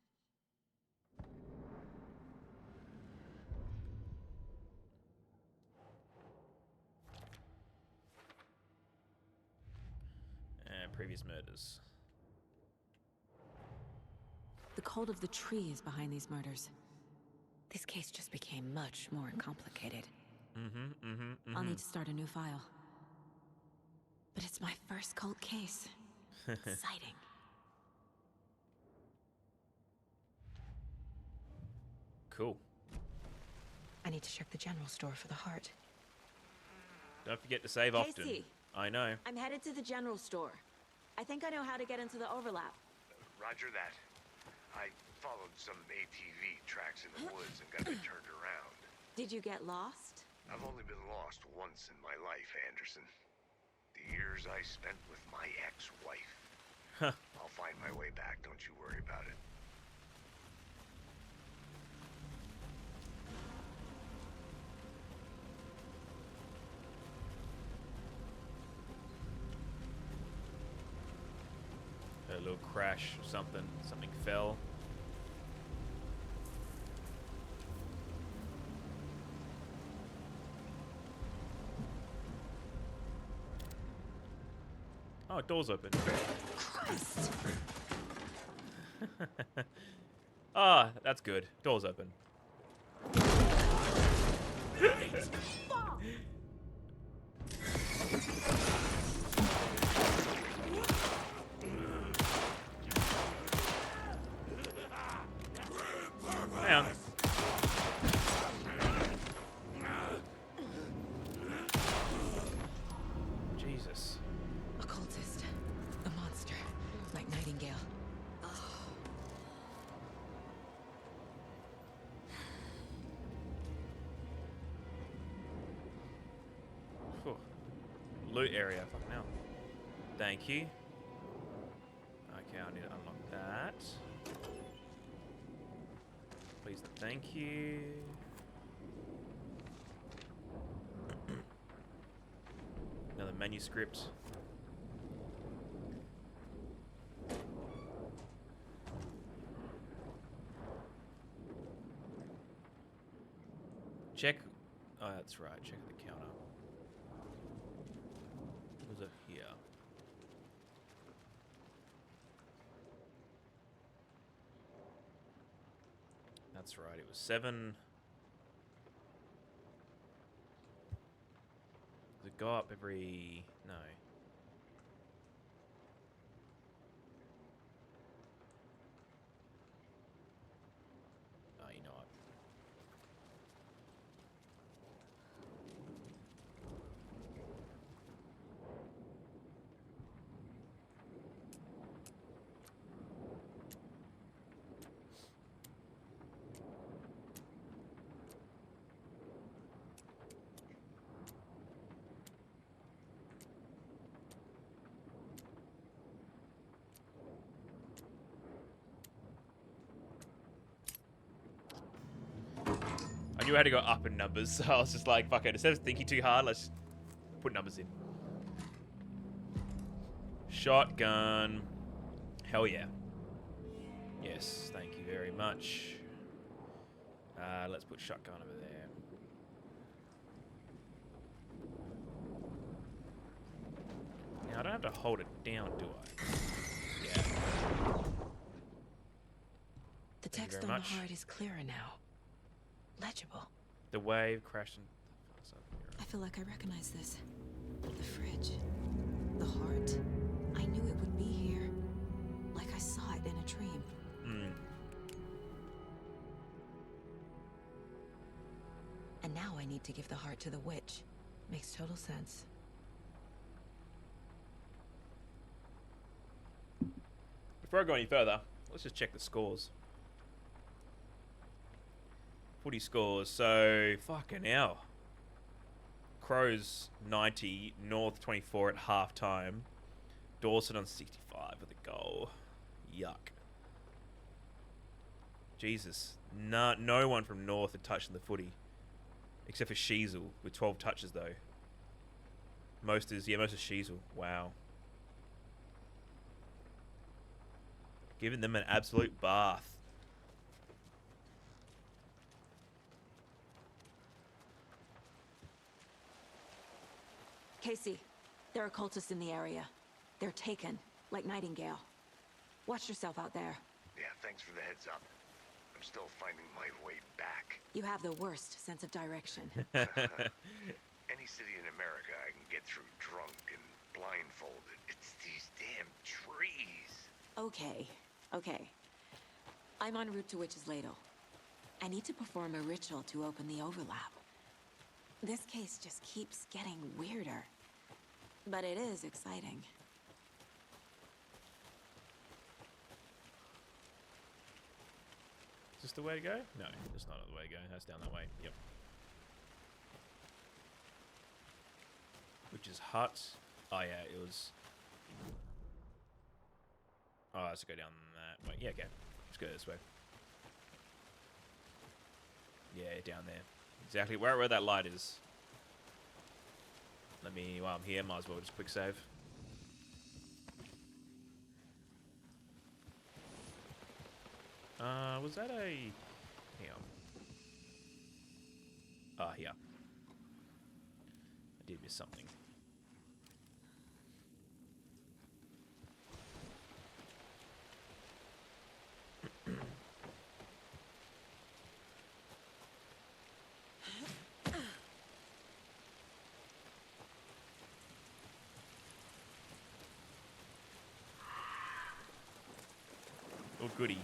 And previous murders. The cult of the tree is behind these murders. This case just became much more complicated. I'll need to start a new file. But it's my first cult case. Exciting. Cool. I need to check the general store for the heart. Don't forget to save often. Casey. I know. I'm headed to the general store. I think I know how to get into the overlap. Roger that. I followed some ATV tracks in the woods and got me turned around. Did you get lost? I've only been lost once in my life, Anderson. The years I spent with my ex-wife. I'll find my way back, don't you worry about it. A little crash or something. Something fell. Oh, door's open. Christ! Ah, that's good. Door's open. Hang on. Jesus. A cultist. A monster. Like Nightingale. Whew. Loot area. Fuck now. Thank you. Okay, I need to unlock that. Please, thank you. Another manuscript. Check. Oh, that's right. Check the counter. Was it here? That's right. It was 7. Does it go up every... No. Oh, you know what? knew I had to go up in numbers, so I was just like, fuck it. Instead of thinking too hard, let's put numbers in. Shotgun. Hell yeah. Yes, thank you very much. Let's put shotgun over there. Now, I don't have to hold it down, do I? Yeah. The text on the heart is clearer now. Legible. The wave crashed in... I feel like I recognize this. The fridge. The heart. I knew it would be here. Like I saw it in a dream. And now I need to give the heart to the witch. Makes total sense. Before I go any further, let's just check the scores. Footy scores. So, fucking hell. Crows 90, North 24 at halftime. Dawson on 65 with a goal. Yuck. Jesus. No one from North had touched the footy. Except for Sheasel with 12 touches though. Most is Sheasel. Wow. Giving them an absolute bath. Casey, there are cultists in the area. They're taken, like Nightingale. Watch yourself out there. Yeah, thanks for the heads up. I'm still finding my way back. You have the worst sense of direction. Any city in America I can get through drunk and blindfolded. It's these damn trees. Okay. I'm en route to Witch's Ladle. I need to perform a ritual to open the overlap. This case just keeps getting weirder. But it is exciting. Is this the way to go? No, that's not the way to go. That's down that way. Yep. Which is hut. Oh yeah, it was... Oh, let's go down that way. Yeah, okay. Let's go this way. Yeah, down there. Exactly where that light is. Let me, while I'm here, might as well just quick save. Was that a... Hang on. Ah, here. I did miss something. Oh, goody.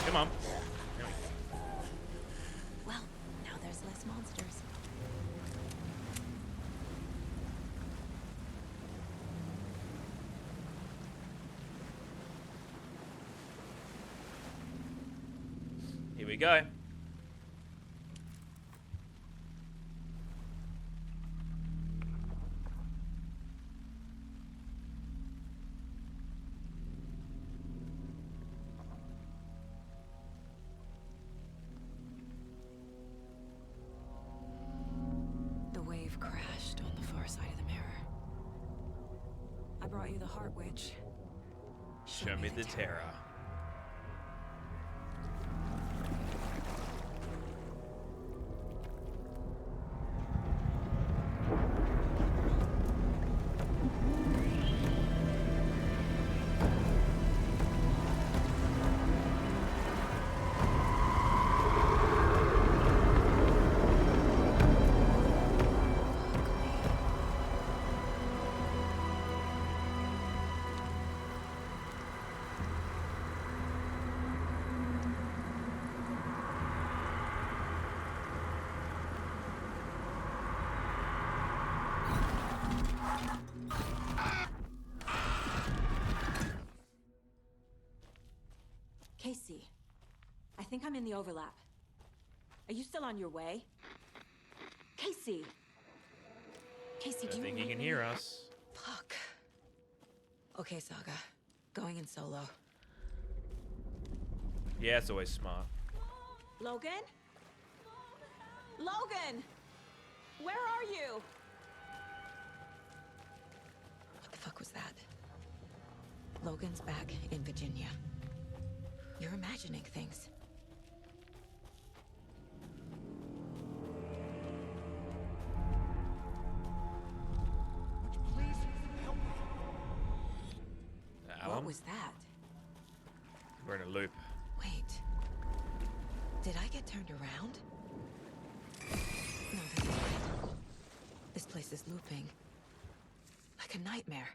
Come on. Well, now there's less monsters. Here we go. The wave crashed on the far side of the mirror. I brought you the Heart Witch. Show me the terror. Casey, I think I'm in the overlap. Are you still on your way? Casey! Casey, do you think he read can me? hear us. Fuck. Okay, Saga. Going in solo. Yeah, it's always smart. Logan? Logan! Where are you? What the fuck was that? Logan's back in Virginia. You're imagining things. Please help me. What was that? We're in a loop. Wait. Did I get turned around? No, this is right. This place is looping. Like a nightmare.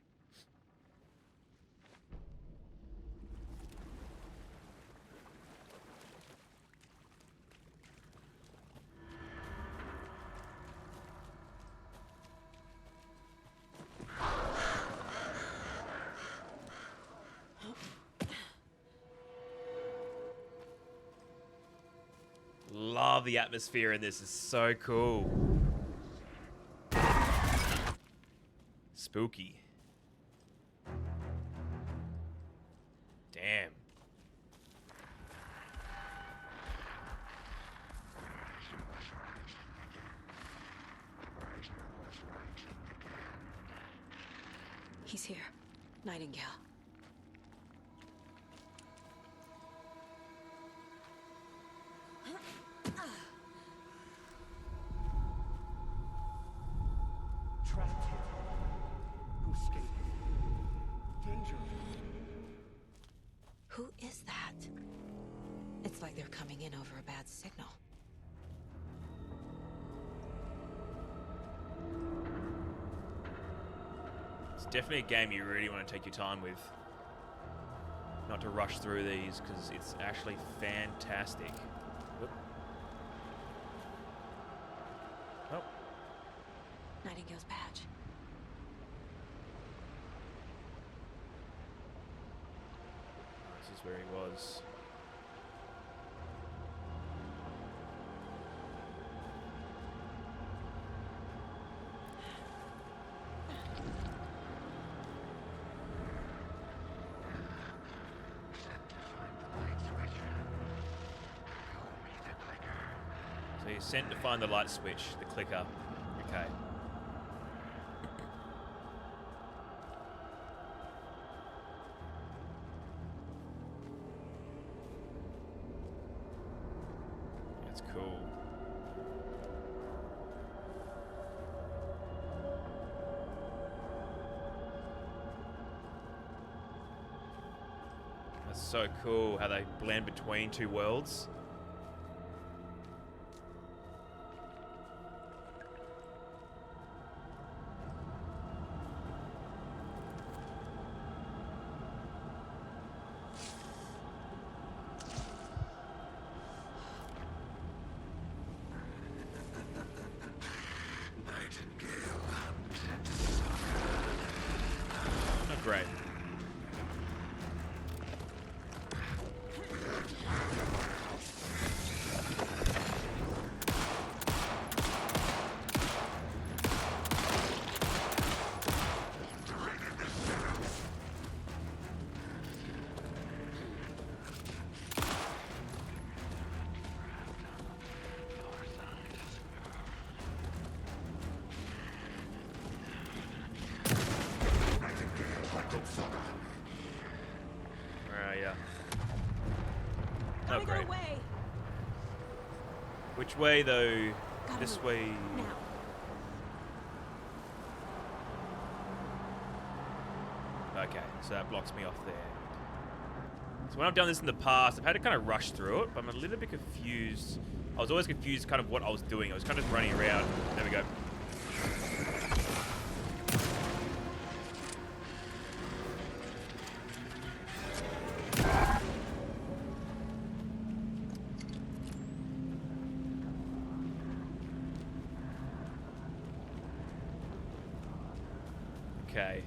Love the atmosphere in this. It's so cool. Spooky. Damn. He's here. Nightingale. Trapped here. Who escaped? Danger. Who is that? It's like they're coming in over a bad signal. It's definitely a game you really want to take your time with. Not to rush through these, because it's actually fantastic. Whoop. Oh. Nightingale's badge. This is where he was. So you're sent to find the light switch, the clicker. Okay. That's cool. That's so cool how they blend between two worlds. Not great. Yeah. Not great. Which way though? This way. Okay, so that blocks me off there. So when I've done this in the past, I've had to kind of rush through it, but I'm a little bit confused. I was always confused kind of what I was doing. I was kind of running around. There we go. Okay.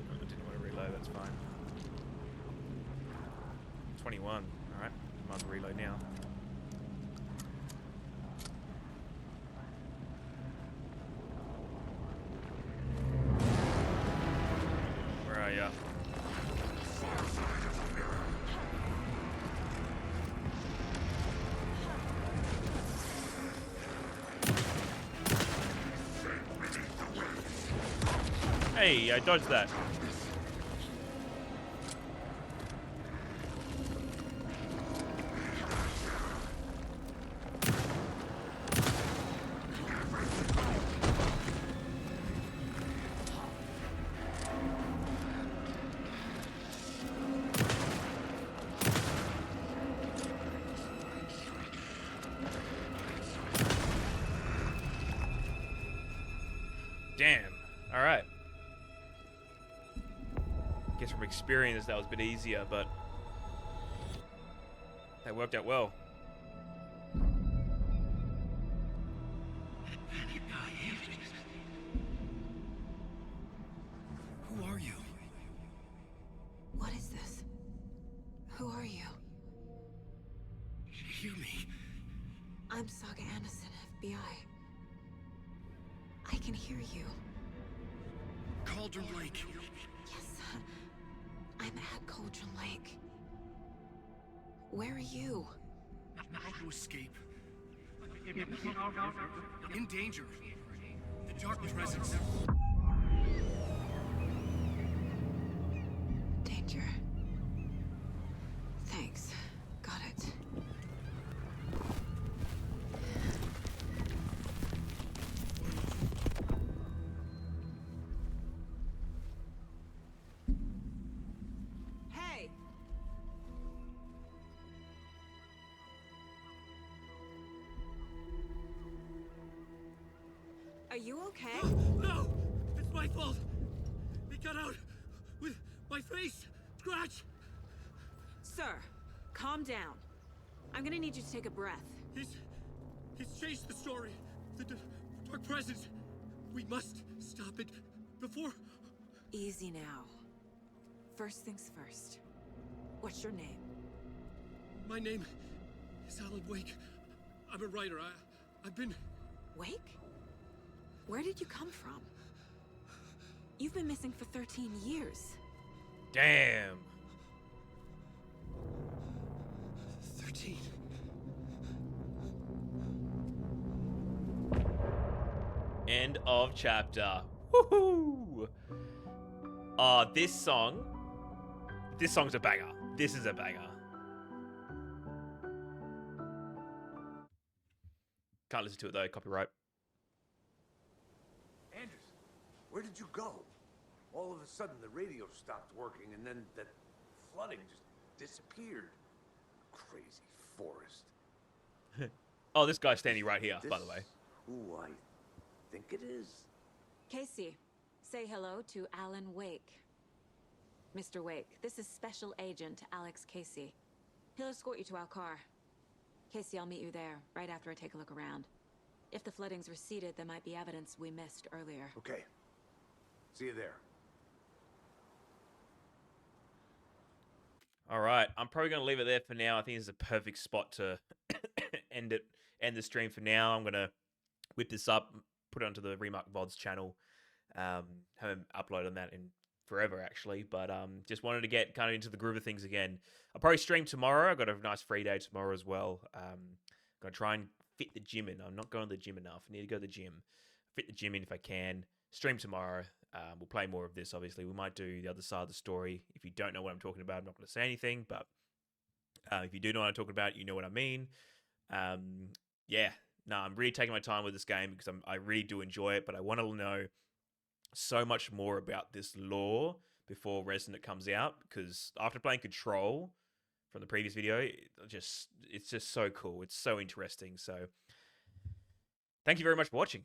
I didn't want to reload, that's fine. 21, alright. Might as well reload now. Where are ya? Hey, I dodged that. Damn. All right. Guess from experience that was a bit easier, but that worked out well. Who are you? What is this? Who are you? Hear me. I'm Saga Anderson, FBI. I can hear you. Cauldron Lake. Yes, I'm at Cauldron Lake. Where are you? How to escape. In danger. The Dark Presence. Danger. Thanks. Got it. Hey! Are you okay? No! It's my fault! It got out with my face! Scratch! Sir, calm down. I'm gonna need you to take a breath. He's changed the story. The Dark Presence. We must stop it before... Easy now. First things first. What's your name? My name is Alan Wake. I'm a writer. I've been... Wake? Where did you come from? You've been missing for 13 years. Damn. 13. End of chapter. Woohoo! This song's a banger. This is a banger. Can't listen to it though, copyright. Anders, where did you go? All of a sudden the radio stopped working and then that flooding just disappeared. Crazy forest. Oh, this guy's standing right here, by the way. Who I think it is? Casey, say hello to Alan Wake. Mr. Wake, this is Special Agent Alex Casey. He'll escort you to our car. Casey, I'll meet you there, right after I take a look around. If the flooding's receded, there might be evidence we missed earlier. Okay. See you there. All right, I'm probably going to leave it there for now. I think this is a perfect spot to end the stream for now. I'm going to whip this up, put it onto the Remark VODs channel. Haven't uploaded that in forever, actually, but just wanted to get kind of into the groove of things again. I'll probably stream tomorrow. I've got a nice free day tomorrow as well. Going to try and fit the gym in. I'm not going to the gym enough. I need to go to the gym. Fit the gym in if I can. Stream tomorrow. We'll play more of this, obviously. We might do the other side of the story. If you don't know what I'm talking about, I'm not going to say anything, but if you do know what I'm talking about, you know what I mean. Yeah, no, I'm really taking my time with this game because I really do enjoy it, but I want to know so much more about this lore before Resonant comes out, because after playing Control from the previous video, it's just so cool. It's so interesting. So thank you very much for watching.